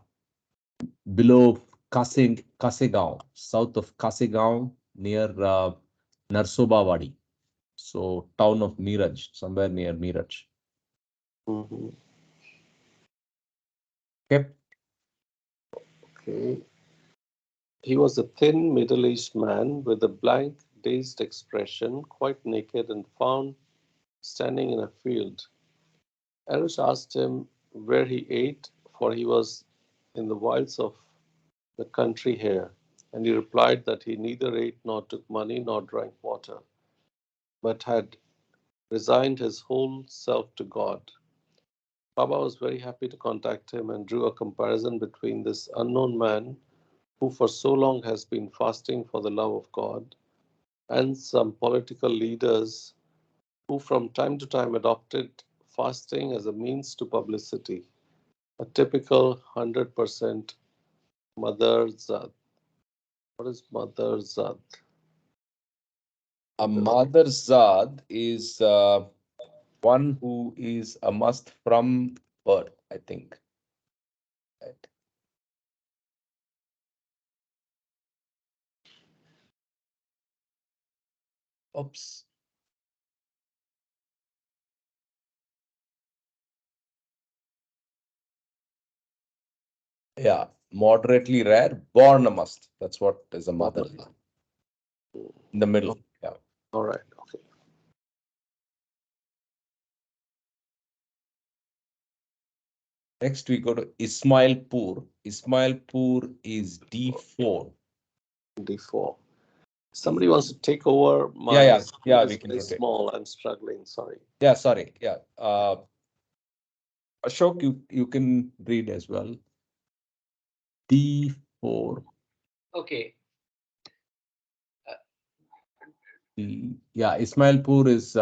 Below Kasegaon, south of Kasegaon, near Narsobawadi. So, town of Miraj, somewhere near Miraj. Mhm. Okay. Okay. He was a thin, middle aged man with a blank, dazed expression, quite naked, and found standing in a field. Erush asked him where he ate, for he was in the wilds of the country here, and he replied that he neither ate nor took money nor drank water, but had resigned his whole self to God. Baba was very happy to contact him and drew a comparison between this unknown man, who for so long has been fasting for the love of God, and some political leaders who from time to time adopted fasting as a means to publicity. A typical 100% Mother Zad. What is Mother Zad? A mother Zad is one who is a must from birth, I think. Right. Oops. Yeah, moderately rare, born a must. That's what is a mother in the middle. Yeah. All right. Okay. Next, we go to Ismailpur. Ismailpur is D4. D4. Somebody wants to take over. Yeah, My yeah, screen yeah, is we can very rotate. small. I'm struggling. Sorry. Yeah, sorry. Yeah. Ashok, you can read as well. D4. Okay. Yeah, Ismailpur is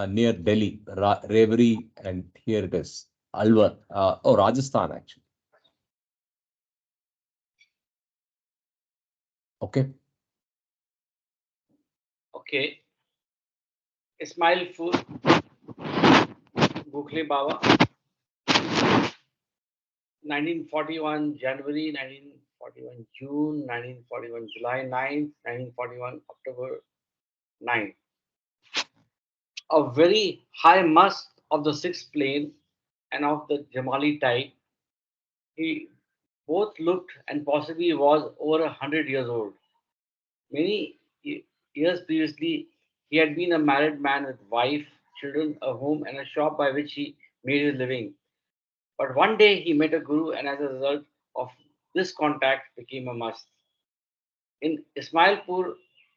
near Delhi, Reveri, and here it is, Alwar. Oh, Rajasthan, actually. Okay. Okay. Ismail Food, Bukhle Baba, 1941 January, 1941 June, 1941 July 9th, 1941 October 9th. A very high must of the sixth plane and of the Jamali type. He both looked and possibly was over 100 years old. Many years previously, he had been a married man with wife, children, a home, and a shop by which he made his living. But one day he met a guru, and as a result of this contact, became a must. In Ismailpur,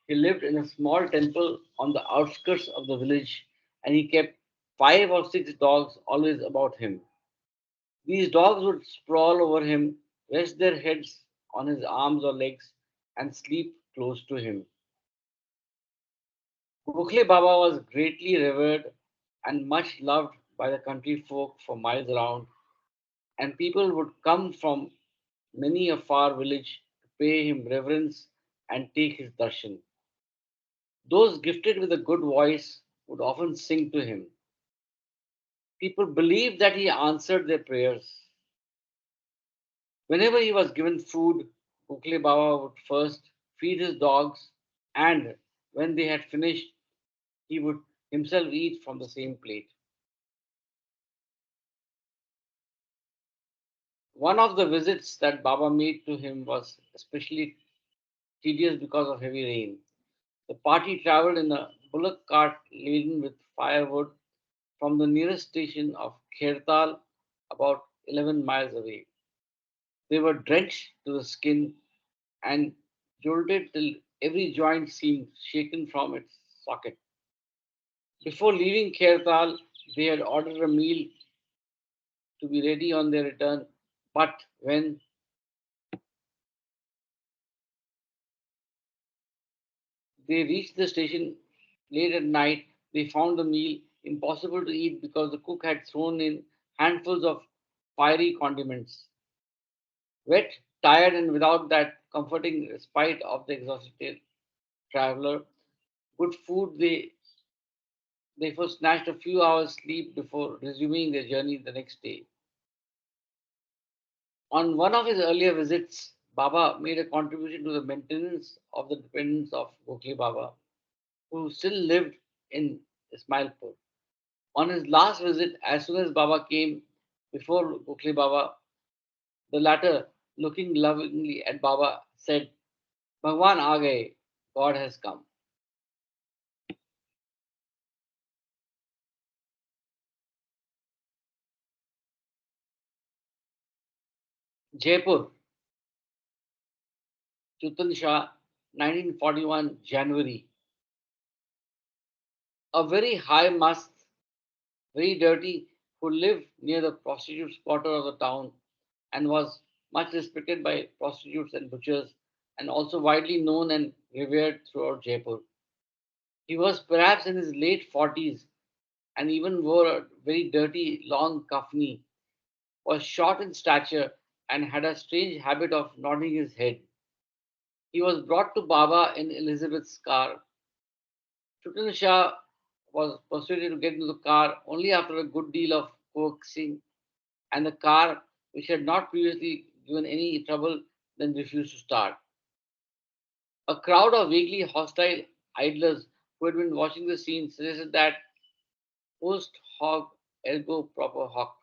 he lived in a small temple on the outskirts of the village, and he kept 5 or 6 dogs always about him. These dogs would sprawl over him, rest their heads on his arms or legs, and sleep close to him. Bukle Baba was greatly revered and much loved by the country folk for miles around, and people would come from many a far village to pay him reverence and take his darshan. Those gifted with a good voice would often sing to him. People believed that he answered their prayers. Whenever he was given food, Bukle Baba would first feed his dogs, and when they had finished, he would himself eat from the same plate. One of the visits that Baba made to him was especially tedious because of heavy rain. The party traveled in a bullock cart laden with firewood from the nearest station of Khertal, about 11 miles away. They were drenched to the skin and jolted till every joint seemed shaken from its socket. Before leaving Khertal, they had ordered a meal to be ready on their return, but when they reached the station late at night, they found the meal impossible to eat because the cook had thrown in handfuls of fiery condiments. Wet, tired, and without that comforting respite of the exhausted traveler, good food, they therefore snatched a few hours' sleep before resuming their journey the next day. On one of his earlier visits, Baba made a contribution to the maintenance of the dependents of Gokhale Baba, who still lived in Ismailpur. On his last visit, as soon as Baba came before Gokhale Baba, the latter, looking lovingly at Baba, said, Bhagwan aa gaye, God has come. Jaipur, Chutan Shah, 1941, January. A very high mast, very dirty, who lived near the prostitutes' quarter of the town and was much respected by prostitutes and butchers, and also widely known and revered throughout Jaipur. He was perhaps in his late 40s and even wore a very dirty long kafni, was short in stature, and had a strange habit of nodding his head. He was brought to Baba in Elizabeth's car. Chutan Shah was persuaded to get into the car only after a good deal of coaxing, and the car, which had not previously given any trouble, then refused to start. A crowd of vaguely hostile idlers who had been watching the scene suggested that post hoc ergo propter hoc,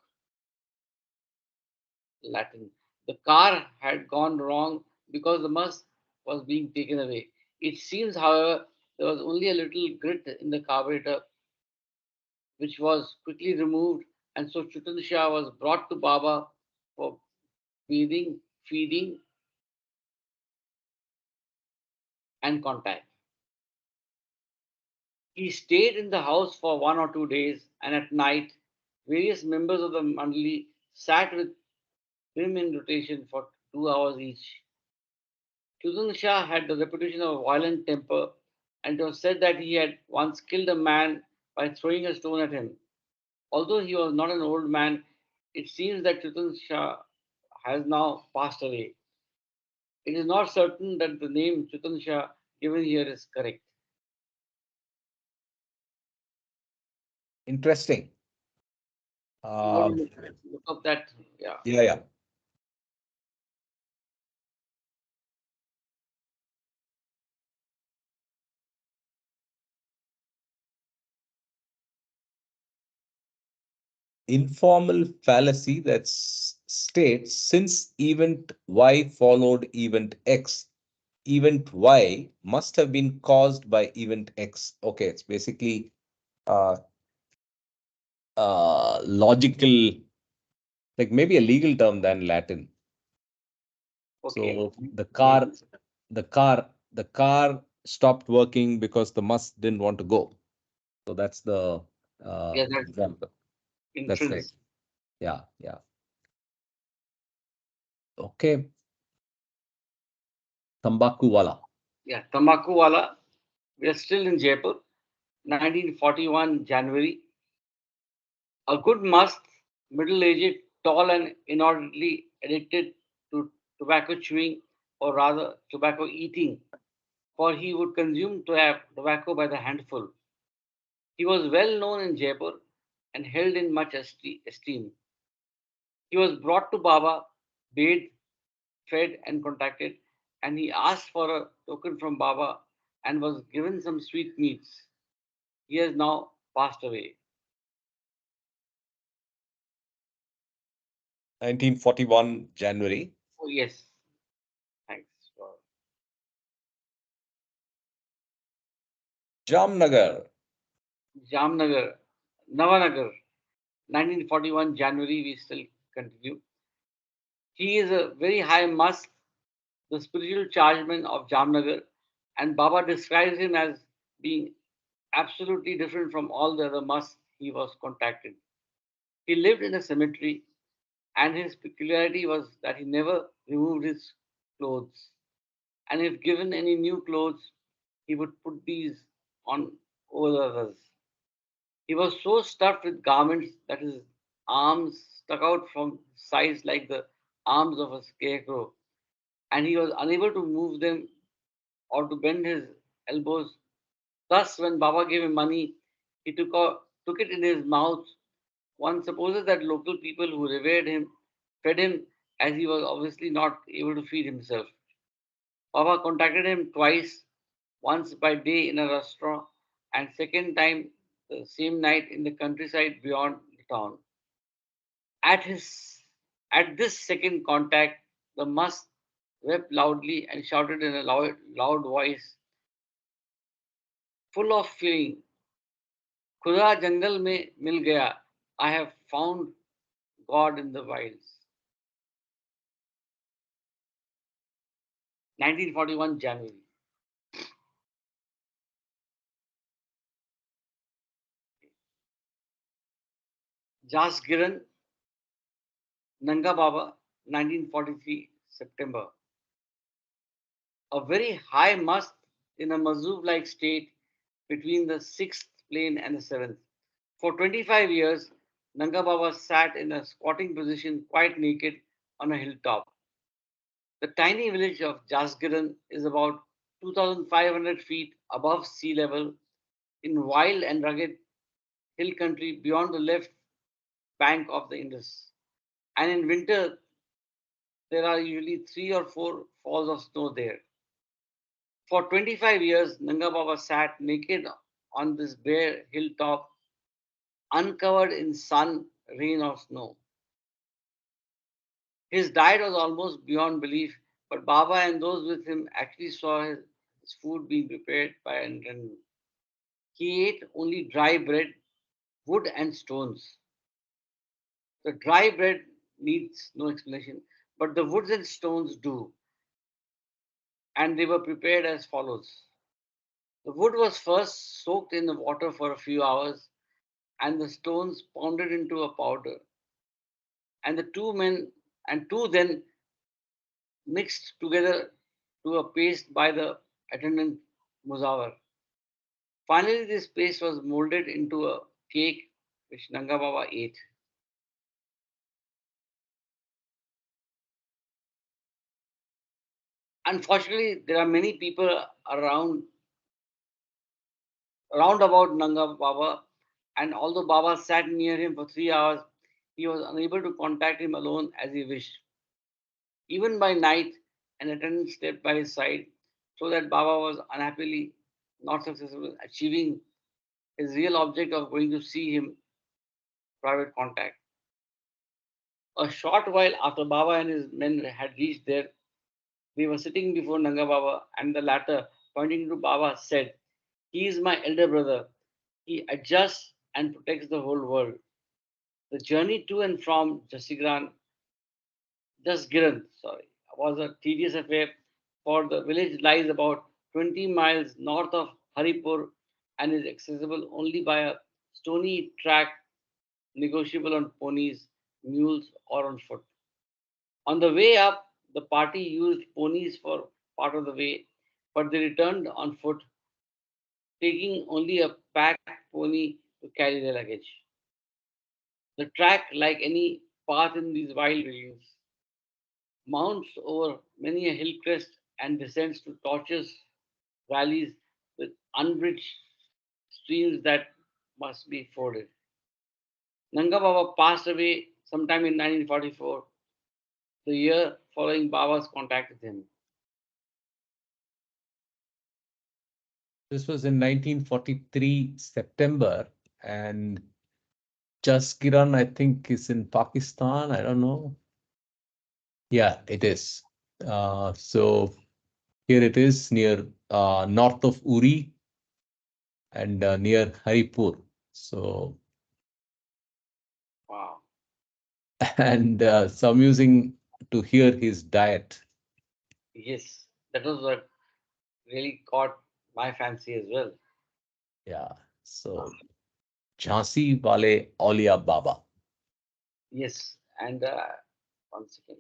Latin. The car had gone wrong because the must was being taken away. It seems, however, there was only a little grit in the carburetor, which was quickly removed, and so Chutan Shah was brought to Baba for bathing, feeding, and contact. He stayed in the house for 1 or 2 days, and at night, various members of the Mandali sat with him in rotation for 2 hours each. Chutan Shah had the reputation of a violent temper, and it was said that he had once killed a man by throwing a stone at him. Although he was not an old man, it seems that Chutan Shah has now passed away. It is not certain that the name Chutan Shah given here is correct. Interesting. You want Um, to look up that? Yeah. yeah, yeah. Informal fallacy that states since event Y followed event X, event Y must have been caused by event X. Okay, it's basically uh, logical, like maybe a legal term than Latin. Okay. So the car stopped working because the must didn't want to go. So that's the Yeah, that's example. That's right. inference. Yeah, yeah. Okay. Tambaku wala. Yeah, Tamaku Wala. We are still in Jaipur, 1941 January. A good must, middle aged, tall, and inordinately addicted to tobacco chewing, or rather tobacco eating, for he would consume to have tobacco by the handful. He was well known in Jaipur and held in much esteem. He was brought to Baba, bathed, fed, and contacted, and he asked for a token from Baba and was given some sweetmeats. He has now passed away. 1941 January. Oh, yes. Thanks. For Jamnagar. Jamnagar, Navanagar, 1941 January, we still continue. He is a very high must, the spiritual chargeman of Jamnagar, and Baba describes him as being absolutely different from all the other musts he was contacted. He lived in a cemetery, and his peculiarity was that he never removed his clothes. And if given any new clothes, he would put these on over the others. He was so stuffed with garments that his arms stuck out from sides like the arms of a scarecrow, and he was unable to move them or to bend his elbows. Thus, when Baba gave him money, he took it in his mouth. One supposes that local people who revered him fed him as he was obviously not able to feed himself. Baba contacted him twice, once by day in a restaurant, and second time the same night in the countryside beyond the town. At his at this second contact, the must wept loudly and shouted in a loud voice, full of feeling, खुदा जंगल में मिल गया. I have found God in the wilds. 1941 January. Jas Giran, Nanga Baba, 1943 September. A very high mast in a mazoob-like state between the sixth plane and the seventh. For 25 years, Nanga Baba sat in a squatting position quite naked on a hilltop. The tiny village of Jasgiran is about 2,500 feet above sea level in wild and rugged hill country beyond the left bank of the Indus. And in winter, there are usually 3 or 4 falls of snow there. For 25 years, Nanga Baba sat naked on this bare hilltop, uncovered in sun, rain, or snow. His diet was almost beyond belief, but Baba and those with him actually saw his food being prepared by an attendant. He ate only dry bread, wood, and stones. The dry bread needs no explanation, but the woods and stones do, and they were prepared as follows. The wood was first soaked in the water for a few hours, and the stones pounded into a powder, and the two then mixed together to a paste by the attendant Muzawar. Finally, this paste was molded into a cake which Nanga Baba ate. Unfortunately, there are many people around about Nanga Baba, and although Baba sat near him for 3 hours, he was unable to contact him alone as he wished. Even by night, an attendant slept by his side, so that Baba was unhappily not successful in achieving his real object of going to see him private contact. A short while after Baba and his men had reached there, they were sitting before Nanga Baba, and the latter, pointing to Baba, said, "He is my elder brother. He adjusts and protects the whole world." The journey to and from Jasgiran, was a tedious affair, for the village lies about 20 miles north of Haripur and is accessible only by a stony track negotiable on ponies, mules, or on foot. On the way up, the party used ponies for part of the way, but they returned on foot, taking only a pack pony to carry their luggage. The track, like any path in these wild regions, mounts over many a hill crest and descends to tortuous valleys with unbridged streams that must be forded. Nanga Baba passed away sometime in 1944, the year following Baba's contact with him. This was in 1943 September, and Jaskiran, I think, is in Pakistan. I don't know. Yeah, it is. So here it is near north of Uri and near Haripur. So, Wow. and it's amusing to hear his diet. Yes, that was what really caught my fancy as well. Yeah. So, Jhansi Wale Aulia Baba. Yes, and one second.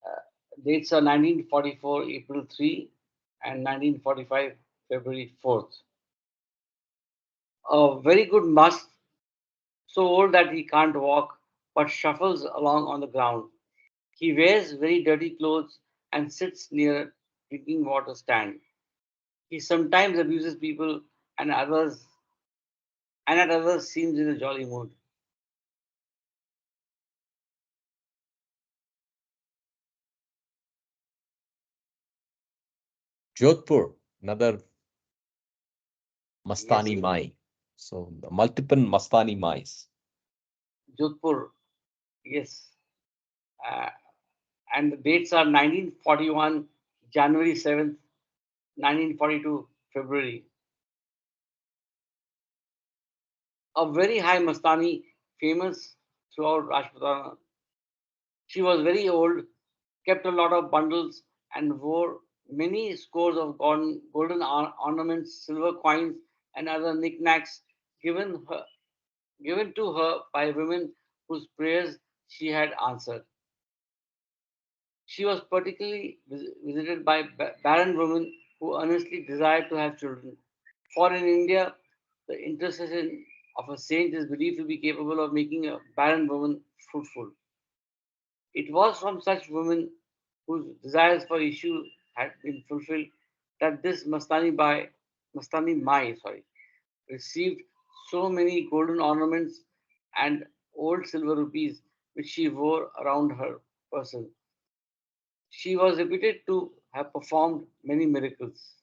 Uh, Dates are 1944 April 3 and 1945 February 4th. A very good must, so old that he can't walk but shuffles along on the ground. He wears very dirty clothes and sits near a drinking water stand. He sometimes abuses people and at others seems in a jolly mood. Jodhpur, another Yes, Mastani Mai. So the multiple Mastani Mais. Jodhpur. Yes. Uh, and the dates are 1941, January 7th, 1942, February. A very high Mastani, famous throughout Rajputana. She was very old, kept a lot of bundles, and wore many scores of golden ornaments, silver coins, and other knickknacks given her, given to her by women whose prayers she had answered. She was particularly visited by barren women who earnestly desired to have children. For in India, the intercession of a saint is believed to be capable of making a barren woman fruitful. It was from such women whose desires for issue had been fulfilled that this Mastani Mai, received so many golden ornaments and old silver rupees which she wore around her person. She was reputed to have performed many miracles.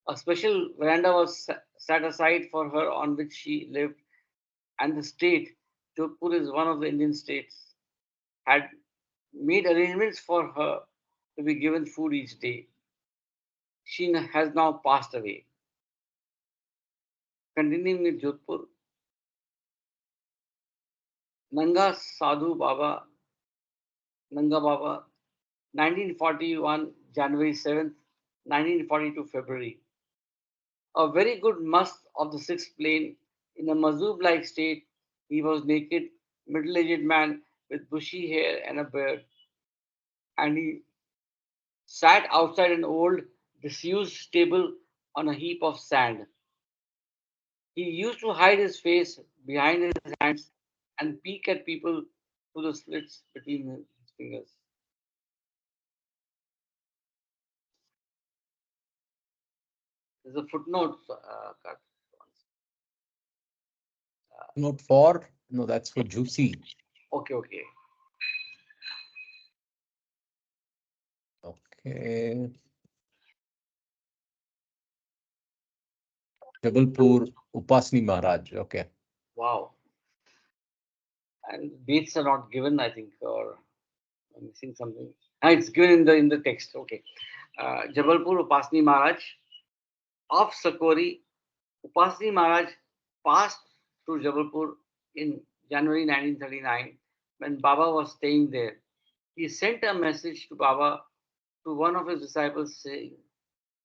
A special veranda was set aside for her on which she lived, and the state, Jodhpur is one of the Indian states, had made arrangements for her to be given food each day. She has now passed away. Continuing with Jodhpur, Nanga Sadhu Baba, Nanga Baba, 1941, January 7th, 1942, February. A very good must of the sixth plane, in a Mazub like state, he was naked, middle aged man with bushy hair and a beard, and he sat outside an old, disused stable on a heap of sand. He used to hide his face behind his hands and peek at people through the slits between his fingers. There's a footnote cut. Note for, no, that's for Juicy. Okay, okay. Okay. Jabalpur, Upasni Maharaj. Okay. Wow. And dates are not given, I think, or I'm missing something. Ah, it's given in the text. Okay. Jabalpur Upasni Maharaj of Sakori. Upasni Maharaj passed through Jabalpur in January 1939 when Baba was staying there. He sent a message to Baba to one of his disciples saying,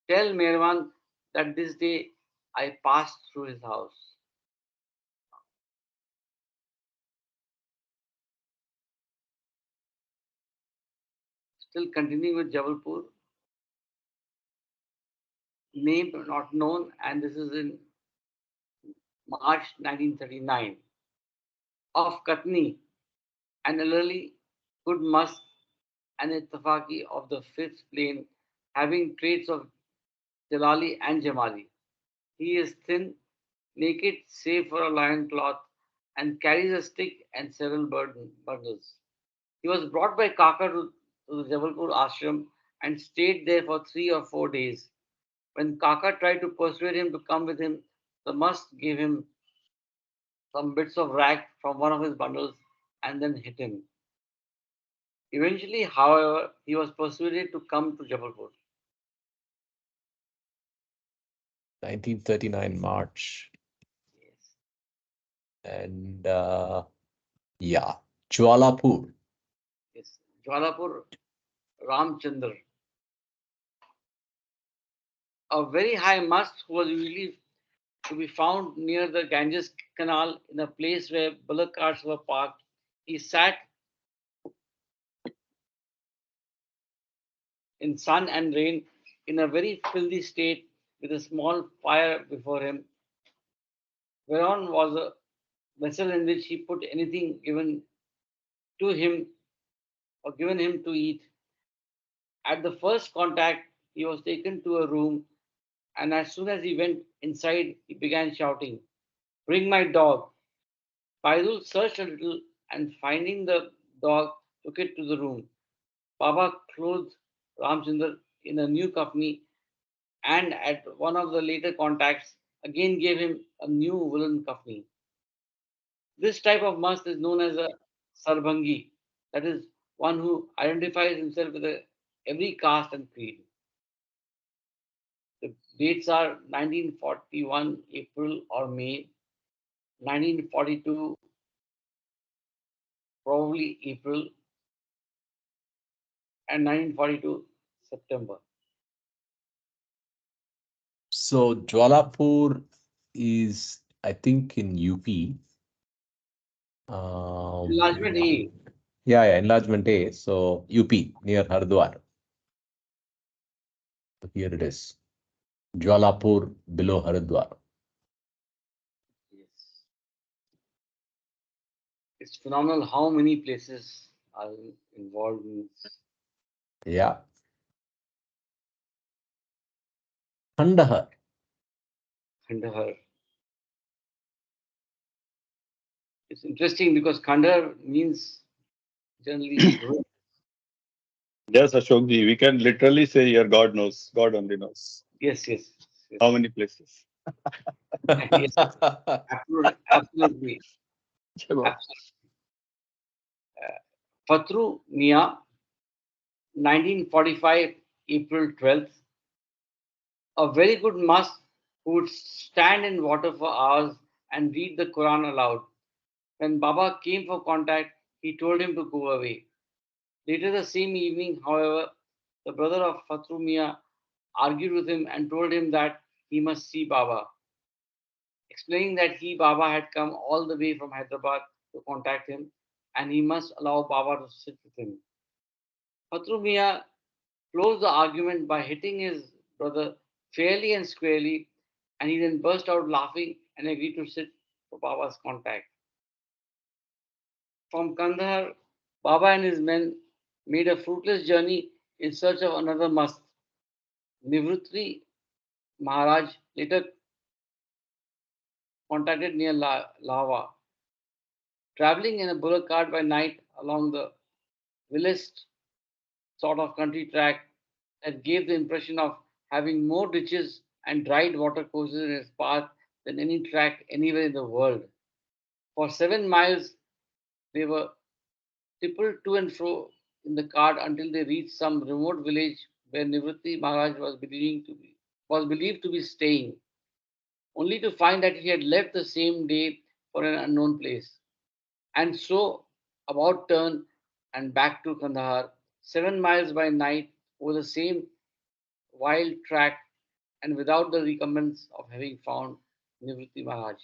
"Tell Merwan that this day I passed through his house." Still continuing with Jabalpur, name not known, and this is in March 1939. Of Katni, an elderly good must and Ittafaqi of the fifth plane, having traits of Jalali and Jamali. He is thin, naked save for a lion cloth, and carries a stick and several bundles. He was brought by Kaka to the Jabalpur ashram and stayed there for 3 or 4 days. When Kaka tried to persuade him to come with him, the must gave him some bits of rag from one of his bundles and then hit him. Eventually, however, he was persuaded to come to Jabalpur. 1939 March. Yes. And yeah, Jwalapur. Yes. Jwalapur Ramchandra, a very high must who was usually to be found near the Ganges canal in a place where bullock carts were parked. He sat in sun and rain in a very filthy state with a small fire before him, whereon was a vessel in which he put anything given to him or given him to eat. At the first contact, he was taken to a room, and as soon as he went inside, he began shouting, "Bring my dog." Faizul searched a little and finding the dog, took it to the room. Baba clothed Ramchandra in a new kafni and at one of the later contacts again gave him a new woolen kafni. This type of mast is known as a sarbhangi, that is, one who identifies himself with every caste and creed. The dates are 1941 April or May, 1942 probably April, and 1942 September. So Jwalapur is, I think, in UP. Enlargement A. Yeah, enlargement A. So UP near Hardwar. Here it is. Jwalapur below Haridwar. Yes. It's phenomenal how many places are involved in this. Yeah. Kandahar. Kandahar. It's interesting because Kandahar means generally ruin. Yes, Ashokji, we can literally say here God knows, God only knows. Yes, yes, yes. How many places? Yes, absolutely, absolutely. Chalo. Absolutely. Fatru Mia, 1945, April 12th, a very good must who would stand in water for hours and read the Quran aloud. When Baba came for contact, he told him to go away. Later the same evening, however, the brother of Fatru Mia argued with him and told him that he must see Baba, explaining that Baba, had come all the way from Hyderabad to contact him and he must allow Baba to sit with him. Fatru Mia closed the argument by hitting his brother fairly and squarely, and he then burst out laughing and agreed to sit for Baba's contact. From Kandahar, Baba and his men made a fruitless journey in search of another mast. Nivruti Maharaj later contacted near Lava. Traveling in a bullock cart by night along the villaged sort of country track that gave the impression of having more ditches and dried water courses in its path than any track anywhere in the world. For 7 miles, they were tippled to and fro in the cart until they reached some remote village where Nivruti Maharaj was believed to be staying, only to find that he had left the same day for an unknown place. And so, about turn and back to Kandahar, 7 miles by night over the same wild track and without the recompense of having found Nivruti Maharaj.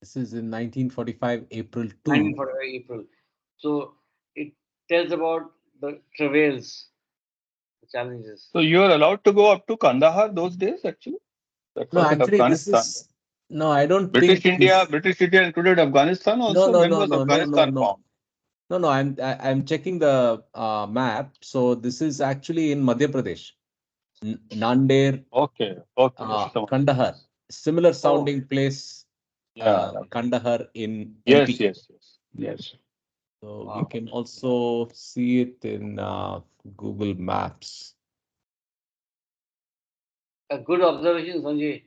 This is in 1945, April 2. 1945 April. So it tells about the travails, the challenges. So you are allowed to go up to Kandahar those days, actually? That No, was in actually, this Afghanistan. is, no, I don't think this, British India included Afghanistan no, also. no, When no, was no, no, no, Afghanistan no. formed? No, no, I'm checking the map. So this is actually in Madhya Pradesh, Nanded, Okay, okay. Samajh gaya. Kandahar. Similar Oh, sounding place, Yeah. Kandahar in Yes, MP. yes, yes, yes. So we wow. can also see it in Google Maps. A good observation, Sanjay.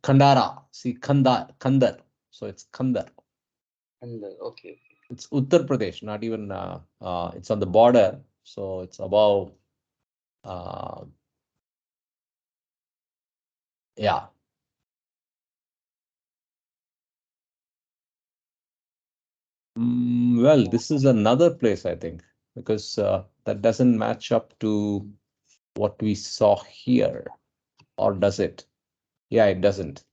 Khandara, see Khandar. So it's Khandar. And okay. It's Uttar Pradesh, not even, it's on the border. So it's above, uh, yeah. Well, this is another place, I think, because that doesn't match up to what we saw here, or does it? Yeah, it doesn't,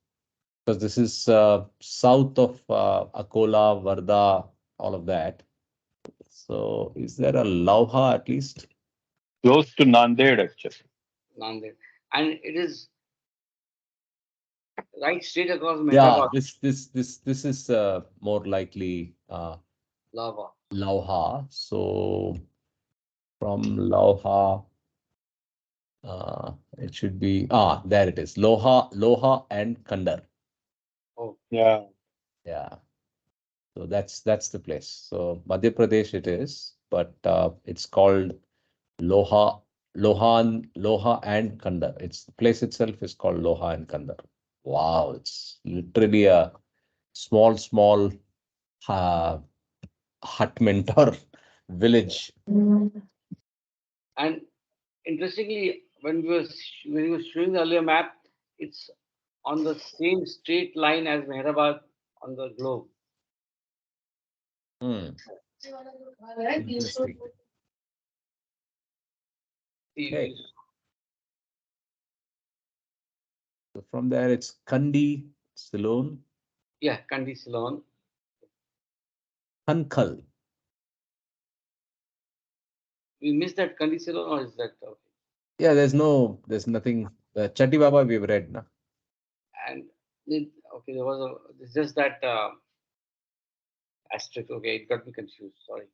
because this is south of Akola, Varda, all of that. So is there a Lauha at least? Close to Nanded, actually. Nanded. And it is right straight across Yeah, Mehrabad, this is more likely lava. Lauha. So from Lauha, it should be, there it is. Loha and Kandar. Oh, Yeah. Yeah. So that's the place. So Madhya Pradesh it is, but it's called Loha, Loha and Kandar. It's the place itself is called Loha and Kandar. Wow, it's literally a small uh, hutment or village. and interestingly, when you were showing the earlier map, it's on the same straight line as Mehrabad on the globe. Hmm, interesting. Okay, You- so from there it's Kandi, Ceylon, Yeah, Kandi Ceylon. Kankal. We missed that Kandi Ceylon, or is that okay? Yeah, there's nothing. Chatti Baba we've read, na? And okay, there was it's just that asterisk. Okay, it got me confused. Sorry.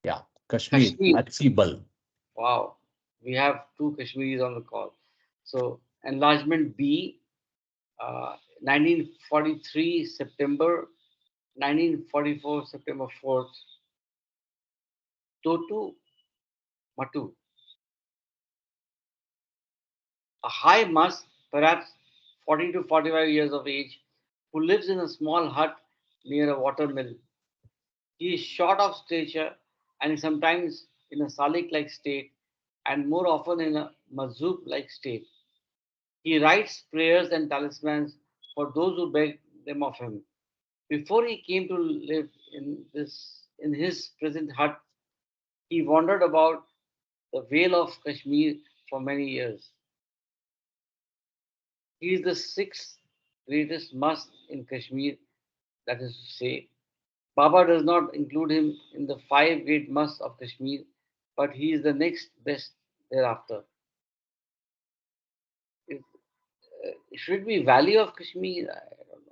Yeah, Kashmir, Kashmir. Achibal. Wow, we have two Kashmiris on the call. So enlargement B, 1943 September, 1944 September 4th, Totu Matu, a high Mus, perhaps 40 to 45 years of age, who lives in a small hut near a water mill. He is short of stature and is sometimes in a Salik like state and more often in a Mazub like state. He writes prayers and talismans for those who beg them of him. Before he came to live in his present hut, he wandered about the Vale of Kashmir for many years. He is the sixth greatest must in Kashmir, that is to say. Baba does not include him in the five great musts of Kashmir, but he is the next best thereafter. It, should it be Valley of Kashmir? I don't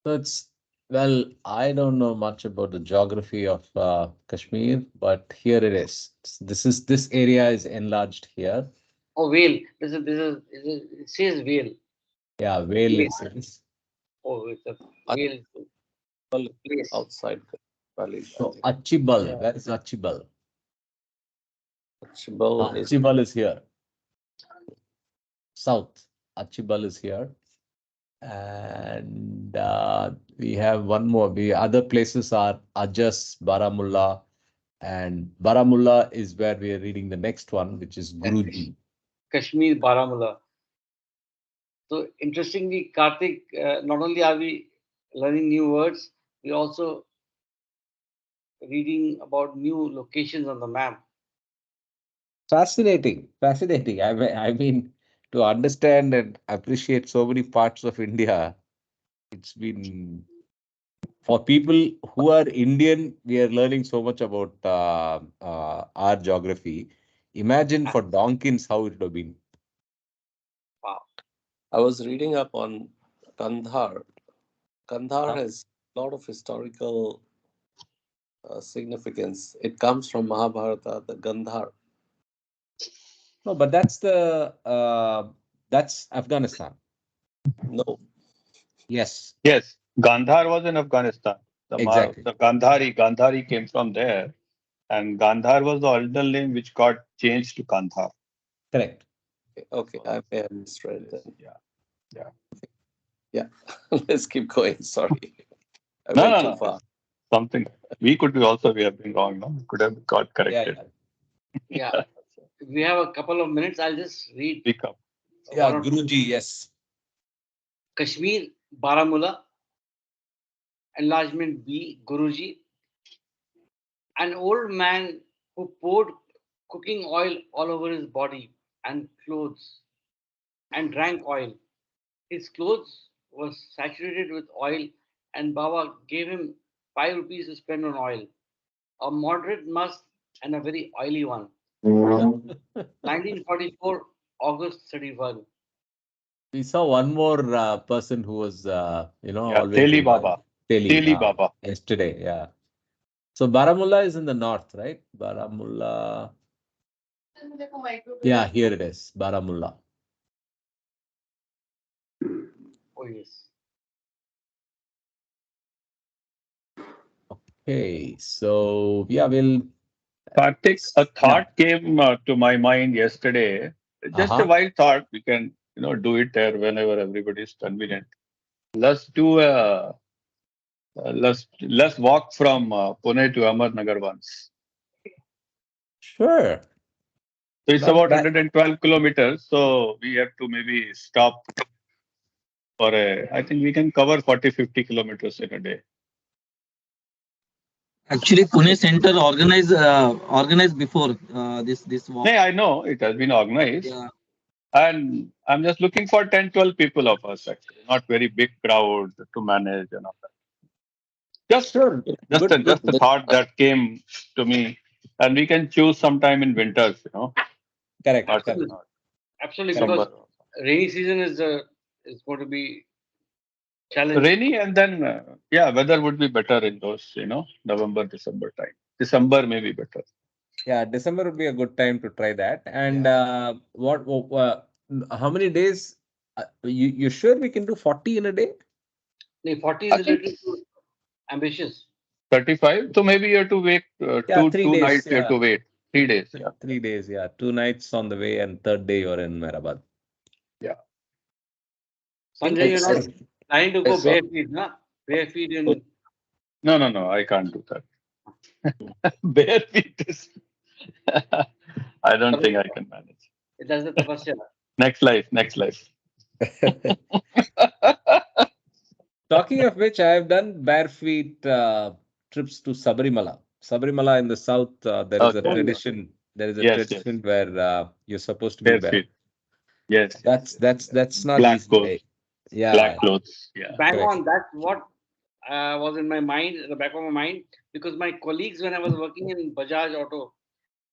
know. So well, I don't know much about the geography of Kashmir, but here it is. This area is enlarged here. Oh, Vale. It says Vale. Yeah, Vale Place. it says. Oh, it's a Vale Achibal place. outside Valley, I So think. Achibal, where is Achibal? Achibal is Achibal is here, south. Achibal is here, and we have one more. The other places are Ajas, Baramulla, and Baramulla is where we are reading the next one, which is Yeah, Guruji. Kashmir, Baramulla. So interestingly, Karthik, not only are we learning new words, we also reading about new locations on the map. Fascinating, fascinating. I mean, to understand and appreciate so many parts of India, it's been for people who are Indian, we are learning so much about our geography. Imagine for Donkins how it would have been. Wow. I was reading up on Kandhar. Kandhar Huh? has a lot of historical significance. It comes from Mahabharata, the Gandhar. No, but that's Afghanistan. No, Yes, Yes. Gandhar was in Afghanistan. exactly. The Gandhari came from there. And Gandhar was the original name which got changed to Kandhar. Correct. okay, I may have misread then. Yeah. Yeah. Yeah, let's keep going. Sorry, I No, went no, too no. far. It's something we have been wrong. No? Could have got Yeah, corrected. yeah. Yeah, we have a couple of minutes. I'll just read Speak up. Yeah, one or two. Guruji, yes. Kashmir, Baramulla, enlargement B, Guruji, an old man who poured cooking oil all over his body and clothes and drank oil. His clothes were saturated with oil, and Baba gave him 5 rupees to spend on oil, a moderate must and a very oily one. 1944, August 31. We saw one more person who was, Yeah. always Teli doing Baba. Delhi Teli Baba. yesterday. Yeah. So Baramulla is in the north, right? Baramulla. Yeah, here it is. Baramulla. Oh, yes. Okay, so yeah, we'll. Karthik, a Yeah. thought came to my mind yesterday. Just a Uh-huh. wild thought. We can, do it there whenever everybody is convenient. Let's do a let's walk from Pune to Ahmednagar once. Sure. So it's Not about bad. 112 kilometers. So we have to maybe stop for a. I think we can cover 40-50 kilometers in a day. Actually, Pune Center organized before this walk. Hey, I know it has been organized, Yeah, and I'm just looking for 10-12 people of us actually, not very big crowd to manage and all that. Just Sure. just a Good, good. just a thought that came to me, and we can choose sometime in winters, Correct, not correct. Absolutely. not Absolutely. Correct. Because December. rainy season is going to be challenging. Rainy, and then yeah, weather would be better in those, November, December time. December may be better. Yeah, December would be a good time to try that. And Yeah. how many days? You sure we can do 40 in a day? The 40 I is a think little too ambitious. 35. So maybe you have to wait Yeah, two 3 days. nights. You have Yeah, to wait 3 days. Yeah. 3 days. Yeah, 2 nights on the way, and third day you're in Mehrabad. Yeah. Think Sanjay, you're it's not planning to go So bare feet, no? Bare feet in. no. I can't do that. Bare feet is. I don't think I can manage. That's the tapasya. Next life. Next life. Talking of which, I have done bare feet trips to Sabrimala. Sabrimala in the south, there is a Oh, Okay. yeah. tradition. There is a Yes. Yes. tradition where you're supposed to be Bare bare. feet. Yes. Yes. That's Yes. that's Yes. that's not Black easy, clothes. right? Yeah, Black clothes. Yeah. Bang correct. on. That's what was in my mind, in the back of my mind, because my colleagues, when I was working in Bajaj Auto,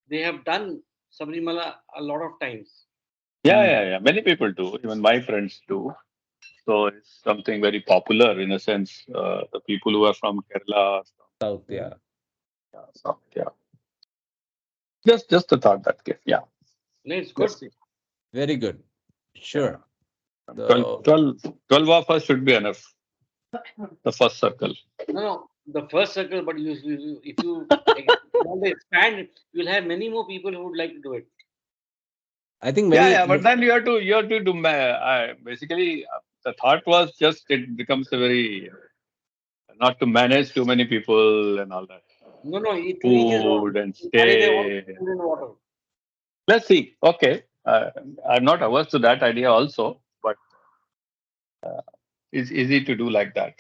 they have done Sabrimala a lot of times. Yeah. Hmm. Yeah. Yeah. Many people do. Even my friends do. So it's something very popular in a sense. The people who are from Kerala, from South, yeah. South, yeah. Just a thought that came. Yeah. No, it's good. Let's see. Very good. Yeah. Sure. 12, So 12, 12 of us should be enough. The first circle. No, the first circle, but if you want to expand, you'll have many more people who would like to do it. I think Yeah, many. yeah. But then you have to do. Basically, the thought was just it becomes a very not to manage too many people and all that. No, to each his own. Food and To carry their own stay. food and water. Let's see. Okay. I'm not averse to that idea also, but it's easy to do like that.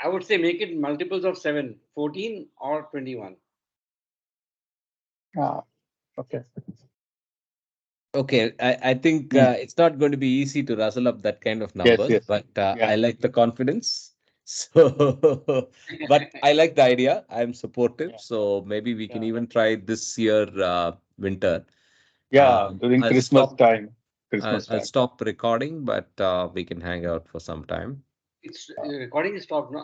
I would say make it multiples of 7, 14 or 21. Ah, okay. Okay, I think Hmm. it's not going to be easy to rustle up that kind of Yes, numbers, yes. but Yeah. I like the confidence. So, but I like the idea. I'm supportive. Yeah. So maybe we can Yeah. even try this year winter. Yeah. During I'll Christmas stop. time. I'll, Christmas I'll time. stop recording, but we can hang out for some time. It's recording is stopped, no?